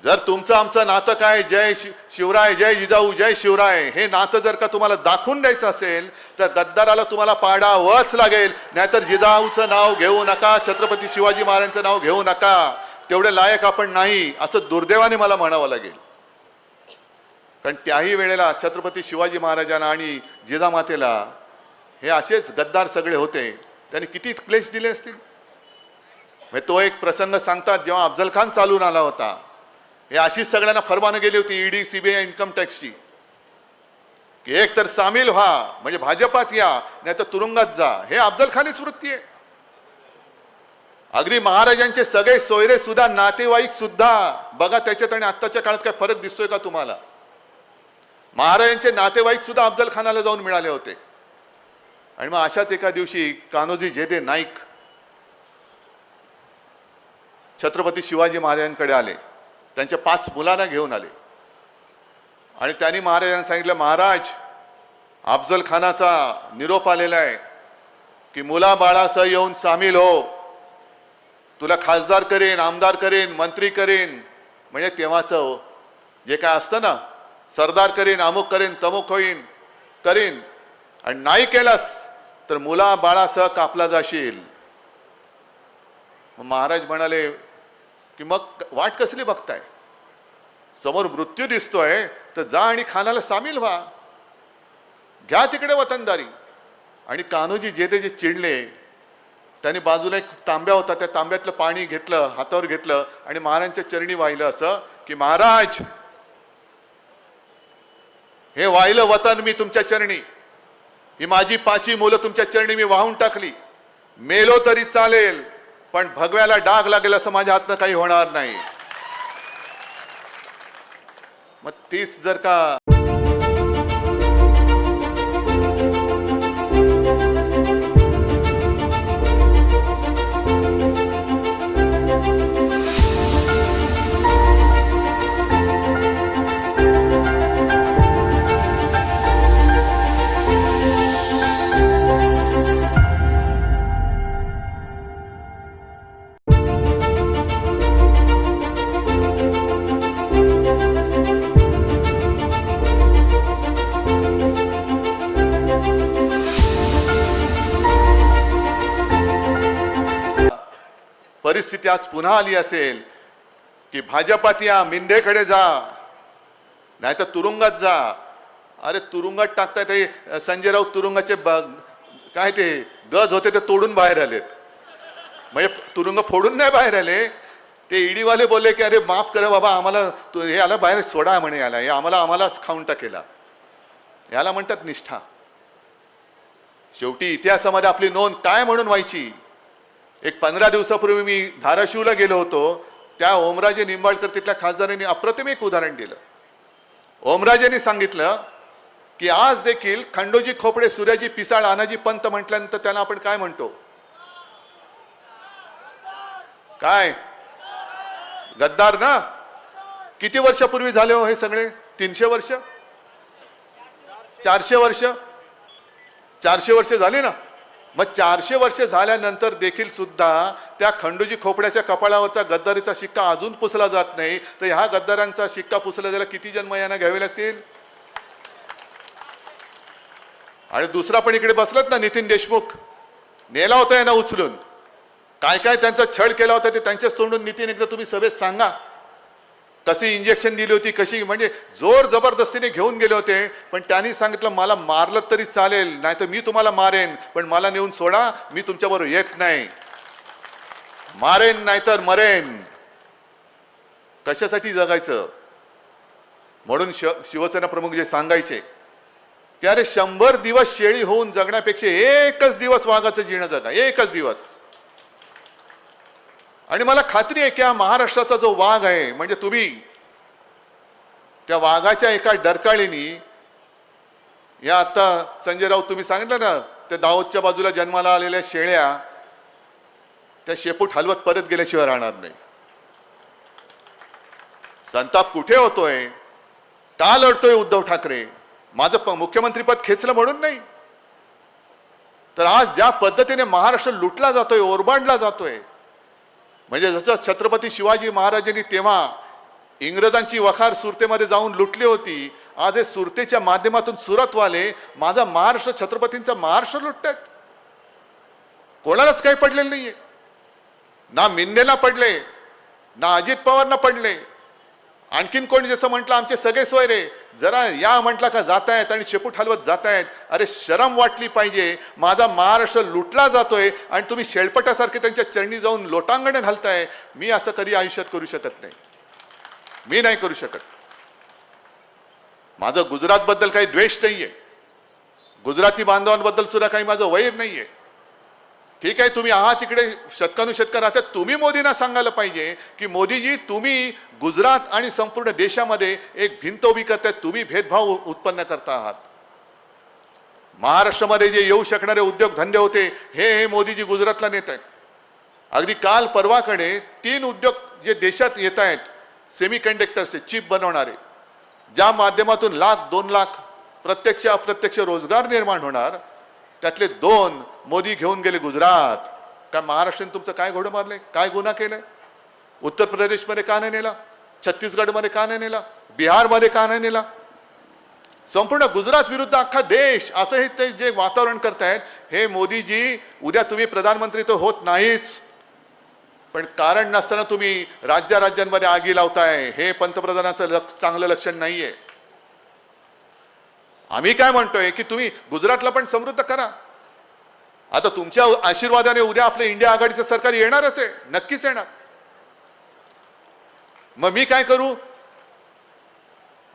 जर तुमचं आमचं नातं काय, जय शिवराय जय जिजाऊ जय शिवराय, हे नातं जर का तुम्हाला दाखवून द्यायचं असेल तर गद्दाराला तुम्हाला पाडावंच लागेल. नाहीतर जिजाऊचं नाव घेऊ नका, छत्रपती शिवाजी महाराजांचं नाव घेऊ नका, तेवढे लायक आपण नाही असं दुर्दैवाने मला म्हणावं लागेल. कारण त्याही वेळेला छत्रपती शिवाजी महाराजांना आणि जिजामातेला हे असेच गद्दार सगळे होते, त्यांनी किती क्लेश दिले असतील. तो एक प्रसंग सांगतात, जेव्हा अफजल खान चालून आला होता, हे अशीच सगळ्यांना फरमानं गेली होती ईडी सीबीआय इन्कम टॅक्सची की एक तर सामील व्हा म्हणजे भाजपात या, नाही तर तुरुंगात जा. हे अफजल खानीच वृत्ती आहे. अगदी महाराजांचे सगळे सोयरे सुद्धा, नातेवाईक सुद्धा बघा त्याच्यात आणि आत्ताच्या काळात काय फरक दिसतोय का तुम्हाला? महाराजांचे नातेवाईक सुद्धा अफजल खानाला जाऊन मिळाले होते. आणि मग अशाच एका दिवशी कान्होजी जेधे नाईक छत्रपती शिवाजी महाराजांकडे आले, त्यांच्या 5 मुलांना घेऊन आले आणि त्यांनी महाराजांना सांगितलं, महाराज अफजल खानाचा निरोप आलेला आहे की मुला बाळासह येऊन सामील हो, तुला खासदार करेन, आमदार करेन, मंत्री करेन. म्हणजे तेव्हाचं जे काय असतं ना, सरदार करेन, अमुक करेन, तमुक होईन करेन, आणि नाही केलास तर मुला बाळासह कापला जाशील. महाराज म्हणाले की मग वाट कसली बघताय? समोर मृत्यू दिसतोय तर जा आणि खानाला सामील व्हा, घ्या तिकडे वतनदारी. आणि कान्होजी जेधे जे चिडले, त्यांनी बाजूला एक तांब्या होता, त्या तांब्यातलं पाणी घेतलं, हातावर घेतलं आणि महाराजांच्या चरणी वाहिलं असं की महाराज हे वाहिलं वतन मी तुमच्या चरणी, ही माझी 5 मुलं तुमच्या चरणी मी वाहून टाकली. मेलो तरी चालेल पण भगव्याला डाग लागेल असं माझ्या हातनं काही होणार नाही. मग तीच जर का परिस्थिती आज पुन्हा आली असेल की भाजपात या, मिंदेकडे जा, नाही तर तुरुंगात जा. अरे तुरुंगात टाकताय ते संजय राऊत तुरुंगाचे काय ते गज होते ते तोडून बाहेर आलेत. म्हणजे तुरुंग फोडून नाही बाहेर आले, ते ईडीवाले बोलले की अरे माफ करा बाबा, आम्हाला हे याला बाहेर सोडा म्हणे, याला हे आम्हालाच खाऊन टाकेला. याला म्हणतात निष्ठा. शेवटी इतिहासामध्ये आपली नोंद काय म्हणून व्हायची. एक 15 दिवसापूर्वी मी धाराशिवला गेलो होतो. त्या ओमराजे निंबाळकर तिथल्या खासदारांनी अप्रतिम एक उदाहरण दिलं. ओमराजेंनी सांगितलं की आज देखील खंडोजी खोपडे, सूर्याजी पिसाळ, आनाजी पंत म्हटल्यानंतर त्यांना आपण काय म्हणतो? काय? गद्दार ना. किती वर्षापूर्वी झाले हो हे सगळे? 300 वर्ष, 400 वर्ष, 400 वर्ष झाली ना. मग 400 वर्ष झाल्यानंतर देखील सुद्धा त्या खंडोजी खोपड्याच्या कपाळावरचा गद्दारीचा शिक्का अजून पुसला जात नाही. तर ह्या गद्दारांचा शिक्का पुसला जायला किती जन्मयाना घ्यावे लागतील? आणि दुसरा पण इकडे बसलात ना, नितीन देशमुख. नेला होता यांना उचलून. काय काय त्यांचा छळ केला होता ते त्यांच्याच तोंडून नितीन एकदा तुम्ही सभेत सांगा. कशी इंजेक्शन दिली होती, कशी, म्हणजे जोर जबरदस्तीने घेऊन गेले होते. पण त्यांनी सांगितलं मला मारलं तरी चालेल, नाही तर मी तुम्हाला मारेन, पण मला नेऊन सोडा, मी तुमच्याबरोबर येत नाही. मारेन नाहीतर मरेन. कशासाठी जगायचं? म्हणून शिवसेना प्रमुख जे सांगायचे की अरे 100 दिवस शेळी होऊन जगण्यापेक्षा एकच दिवस वाघाचं जीणं जगा, एकच दिवस. आणि मला खात्री आहे की हा महाराष्ट्राचा जो वाघ आहे, म्हणजे तुम्ही त्या वाघाच्या एका डरकाळीनी, या आता संजय राऊत तुम्ही सांगितलं ना, त्या दाऊदच्या बाजूला जन्माला आलेल्या शेळ्या त्या शेपूट हलवत परत गेल्याशिवाय राहणार नाही. संताप कुठे होतोय? का लढतोय उद्धव ठाकरे? माझं मुख्यमंत्रीपद खेचलं म्हणून नाही, तर आज ज्या पद्धतीने महाराष्ट्र लुटला जातोय, ओरबाडला जातोय, म्हणजे जसं छत्रपती शिवाजी महाराजांनी तेव्हा इंग्रजांची वखार सुरतेमध्ये जाऊन लुटली होती, आज हे सुरतेच्या माध्यमातून सुरतवाले माझा महाराष्ट्र, छत्रपतींचा महाराष्ट्र लुटतात. कोणालाच काही पडलेलं नाहीये. ना मिन्नेला पडले, ना अजित पवारना पडले. आणखीन कोणी जसं म्हटलं आमचे सगळे सोयरे जरा या म्हटलं का जातायत आणि शेपूट हलवत जातायत. अरे शरम वाटली पाहिजे. माझा महाराष्ट्र लुटला जातोय आणि तुम्ही शेळपटासारखे त्यांच्या चरणी जाऊन लोटांगण घालताय. मी असं कधी आयुष्यात करू शकत नाही. मी नाही करू शकत. माझं गुजरात बद्दल काही द्वेष नाहीये, गुजराती बांधवांबद्दल सुद्धा काही माझं वैर नाहीये. ठीक आहे, तुम्ही आहात तिकडे शतकानुशतक राहतात. तुम्ही मोदींना सांगायला पाहिजे की मोदीजी तुम्ही गुजरात आणि संपूर्ण देशामध्ये एक भिंत उभी करतायत, तुम्ही भेदभाव उत्पन्न करता आहात. महाराष्ट्रामध्ये जे येऊ शकणारे उद्योगधंदे होते हे मोदीजी गुजरातला नेत आहेत. अगदी काल परवाकडे 3 उद्योग जे देशात येत आहेत, सेमी कंडक्टरचे चिप बनवणारे, ज्या माध्यमातून 1,00,000-2 लाख प्रत्यक्ष अप्रत्यक्ष रोजगार निर्माण होणार, त्यातले 2 मोदी घेऊन गेले गुजरात. काय महाराष्ट्राने तुमचं काय घोडं मारलंय? काय गुन्हा केलाय? उत्तर प्रदेशमध्ये का नाही नेला? छत्तीसगडमध्ये का नाही नेला? बिहारमध्ये का नाही नेला? संपूर्ण गुजरात विरुद्ध अख्खा देश असं हे ते जे वातावरण करतायत, हे मोदीजी उद्या तुम्ही प्रधानमंत्री तर होत नाहीच, पण कारण नसताना तुम्ही राज्यांमध्ये आगी लावताय. हे पंतप्रधानाचं चांगलं लक्षण नाहीये. आम्ही काय म्हणतोय की तुम्ही गुजरातला पण समृद्ध करा. आता तुमच्या आशीर्वादाने उद्या आपलं इंडिया आघाडीचं सरकार येणारच आहे, नक्कीच येणार. मग मी काय करू?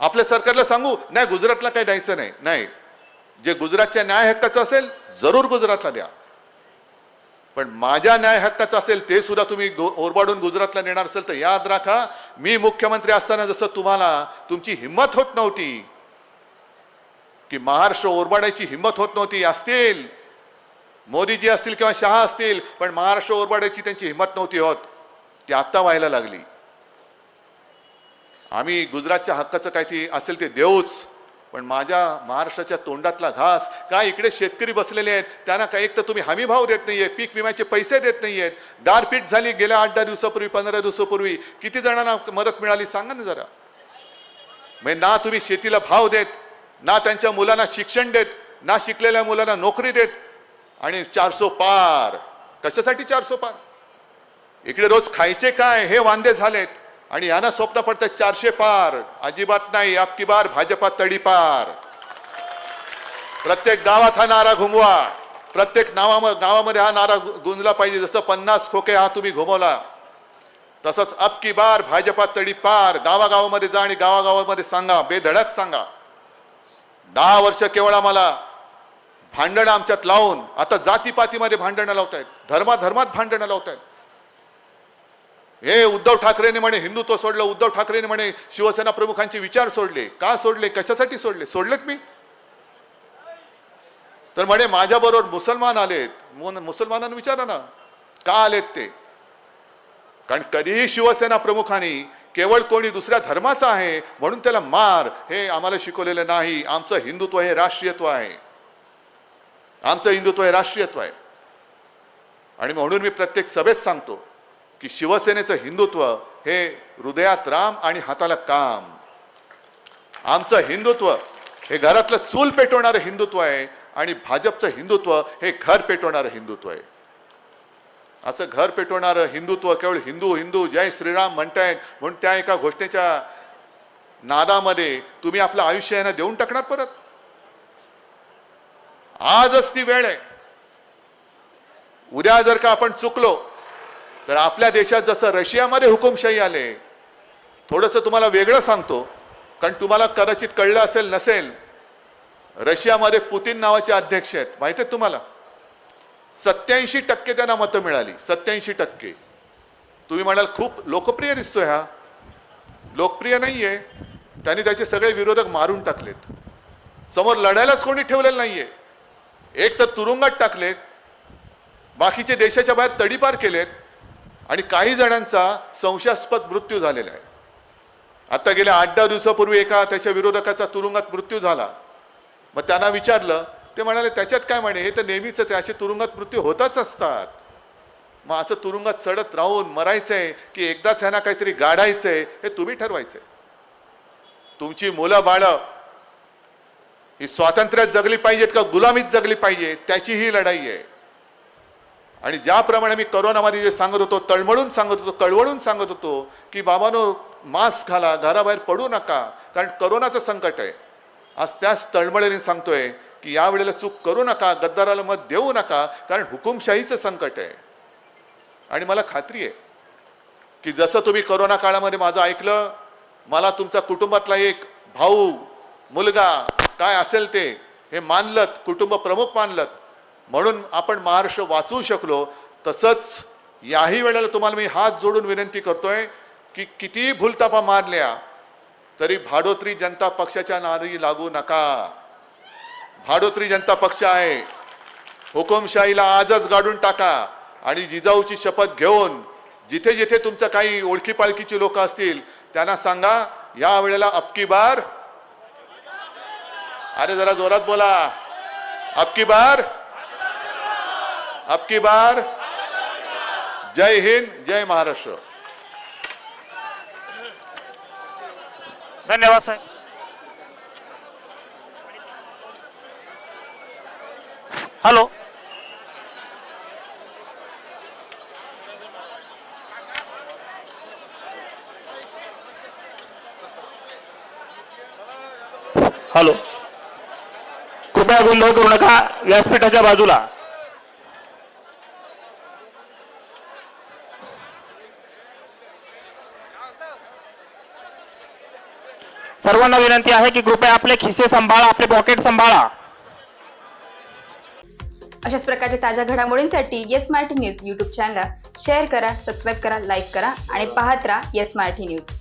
आपल्या सरकारला सांगू नाही गुजरातला काही द्यायचं नाही? नाही, जे गुजरातच्या न्याय हक्काचं असेल जरूर गुजरातला द्या, पण माझ्या न्याय हक्काचं असेल ते सुद्धा तुम्ही ओरबाडून गुजरातला नेणार असेल तर याद राखा, मी मुख्यमंत्री असताना जसं तुम्हाला तुमची हिंमत होत नव्हती की महाराष्ट्र ओरबाडायची हिंमत होत नव्हती, असतील मोदीजी असतील किंवा शहा असतील, पण महाराष्ट्र ओरबाडायची त्यांची हिंमत नव्हती होत, ती आत्ता व्हायला लागली. आम्ही गुजरातच्या हक्काचं काय ते असेल ते देऊच, पण माझ्या महाराष्ट्राच्या तोंडातला घास काय? इकडे शेतकरी बसलेले आहेत, त्यांना काय एक तर तुम्ही हमी भाव देत नाहीये, पीक विम्याचे पैसे देत नाहीयेत. गारपीट झाली गेल्या 8-10 दिवसापूर्वी, 15 दिवसापूर्वी, किती जणांना मदत मिळाली सांगा ना जरा. म्हणजे ना तुम्ही शेतीला भाव देत, ना त्यांच्या मुलांना शिक्षण देत, ना शिकलेल्या मुलांना नोकरी देत, आणि 400 पार. कशासाठी 400 पार? इकडे रोज खायचे काय हे वांदे झालेत, आणि यांना स्वप्न पडतात 400 पार. अजिबात नाही. आपकी बार भाजपा तडीपार. प्रत्येक गावात हा नारा घुमवा, प्रत्येक गावामध्ये हा नारा गुंजला पाहिजे. जसं 50 खोके हा तुम्ही घुमवला, तसंच अब की बार भाजपा तडी पार, गावागावामध्ये जा आणि गावागावामध्ये सांगा, बेधडक सांगा. 10 वर्ष केवळ आम्हाला भांडणं आमच्यात लावून आता जातीपातीमध्ये भांडणं लावतायत, धर्मात भांडणं लावतायत. हे उद्धव ठाकरेने म्हणे हिंदुत्व सोडलं, उद्धव ठाकरेने म्हणे शिवसेना प्रमुखांचे विचार सोडले. का सोडले, कशासाठी सोडले? सोडलेत मी तर म्हणे माझ्याबरोबर मुसलमान आलेत. मुसलमानांना विचारा ना का आलेत ते. कारण कधीही शिवसेना प्रमुखांनी केवळ कोणी दुसऱ्या धर्माचा आहे म्हणून त्याला मार हे आम्हाला शिकवलेलं नाही. आमचं हिंदुत्व हे राष्ट्रीयत्व आहे, आमचं हिंदुत्व हे राष्ट्रीयत्व आहे. आणि म्हणून मी प्रत्येक सभेत सांगतो की शिवसेनेचं हिंदुत्व हे हृदयात राम आणि हाताला काम. आमचं हिंदुत्व हे घरातलं चूल पेटवणारं हिंदुत्व आहे आणि भाजपचं हिंदुत्व हे घर पेटवणारं हिंदुत्व आहे. असं घर पेटवणारं हिंदुत्व केवळ हिंदू हिंदू जय श्रीराम म्हणतायत म्हणून त्या एका घोषणेच्या नादामध्ये तुम्ही आपलं आयुष्य यांना देऊन टाकणार परत. आजच ती वेळ आहे. उद्या जर का आपण चुकलो तर आपल्या देशात जसं रशियामध्ये हुकुमशाही आले, थोडंसं तुम्हाला वेगळं सांगतो कारण तुम्हाला कदाचित कळलं असेल नसेल, रशियामध्ये पुतीन नावाचे अध्यक्ष आहेत, माहिती आहे तुम्हाला. 87% त्यांना मतं मिळाली, 87%. तुम्ही म्हणाल खूप लोकप्रिय दिसतोय हा. लोकप्रिय नाहीये. त्यांनी त्याचे सगळे विरोधक मारून टाकलेत. समोर लढायलाच कोणी ठेवलेलं नाहीये. एक तर तुरुंगात टाकलेत, बाकीचे देशाच्या बाहेर तडीपार केलेत आणि काही जणांचा संशयास्पद मृत्यू झालेला आहे. आता गेल्या 8-10 दिवसापूर्वी एका त्याच्या विरोधकाचा तुरुंगात मृत्यू झाला. मग त्यांना विचारलं, ते म्हणाले त्याच्यात काय म्हणे, हे तर नेहमीच आहे, असे तुरुंगात मृत्यू होतच असतात. मग असं तुरुंगात चढत राहून मरायचंय की एकदाच ह्यांना काहीतरी गाडायचंय हे तुम्ही ठरवायचंय. तुमची मुलं बाळं ही स्वातंत्र्यात जगली पाहिजेत का गुलामीत जगली पाहिजे त्याची ही लढाई आहे. आणि ज्याप्रमाणे मी करोनामध्ये जे सांगत होतो, तळमळून सांगत होतो, कळवळून सांगत होतो की बाबांनो मास्क घाला, घराबाहेर पडू नका कारण करोनाचं संकट आहे. आज त्याच तळमळीने सांगतोय की यावेळेला चूक करू नका, गद्दाराला मत देऊ नका कारण हुकुमशाहीचं संकट आहे. आणि मला खात्री आहे की जसं तुम्ही करोना काळामध्ये माझं ऐकलं, मला तुमचा कुटुंबातला एक भाऊ, मुलगा काय असेल ते हे मानलत, कुटुंब प्रमुख मानलत म्हणून आपण महाराष्ट्र वाचवू शकलो. तसंच याही वेळेला तुम्हाला मी हात जोडून विनंती करतोय की किती भूलतापा मारल्या तरी भाडोत्री जनता पक्षाच्या नादी लागू नका. भाडोत्री जनता पक्ष आहे. हुकुमशाहीला आजच गाडून टाका आणि जिजाऊची शपथ घेऊन जिथे जिथे तुमचं काही ओळखी पाळखीची लोक असतील त्यांना सांगा या वेळेला अबकी बार, अरे जरा जोरात बोला, अबकी बार, अबकी बार. जय हिंद, जय महाराष्ट्र. धन्यवाद साहेब. हॅलो, हॅलो, कृपया गोंधळ करू नका. व्यासपीठाच्या बाजूला सर्वांना विनंती आहे की कृपया आपले खिसे सांभाळा, आपले पॉकेट सांभाळा. अशाच प्रकारच्या ताज्या घडामोडींसाठी येस मराठी न्यूज यूट्यूब चॅनलला शेअर करा, सबस्क्राईब करा, लाईक करा आणि पाहत राहा येस मराठी न्यूज.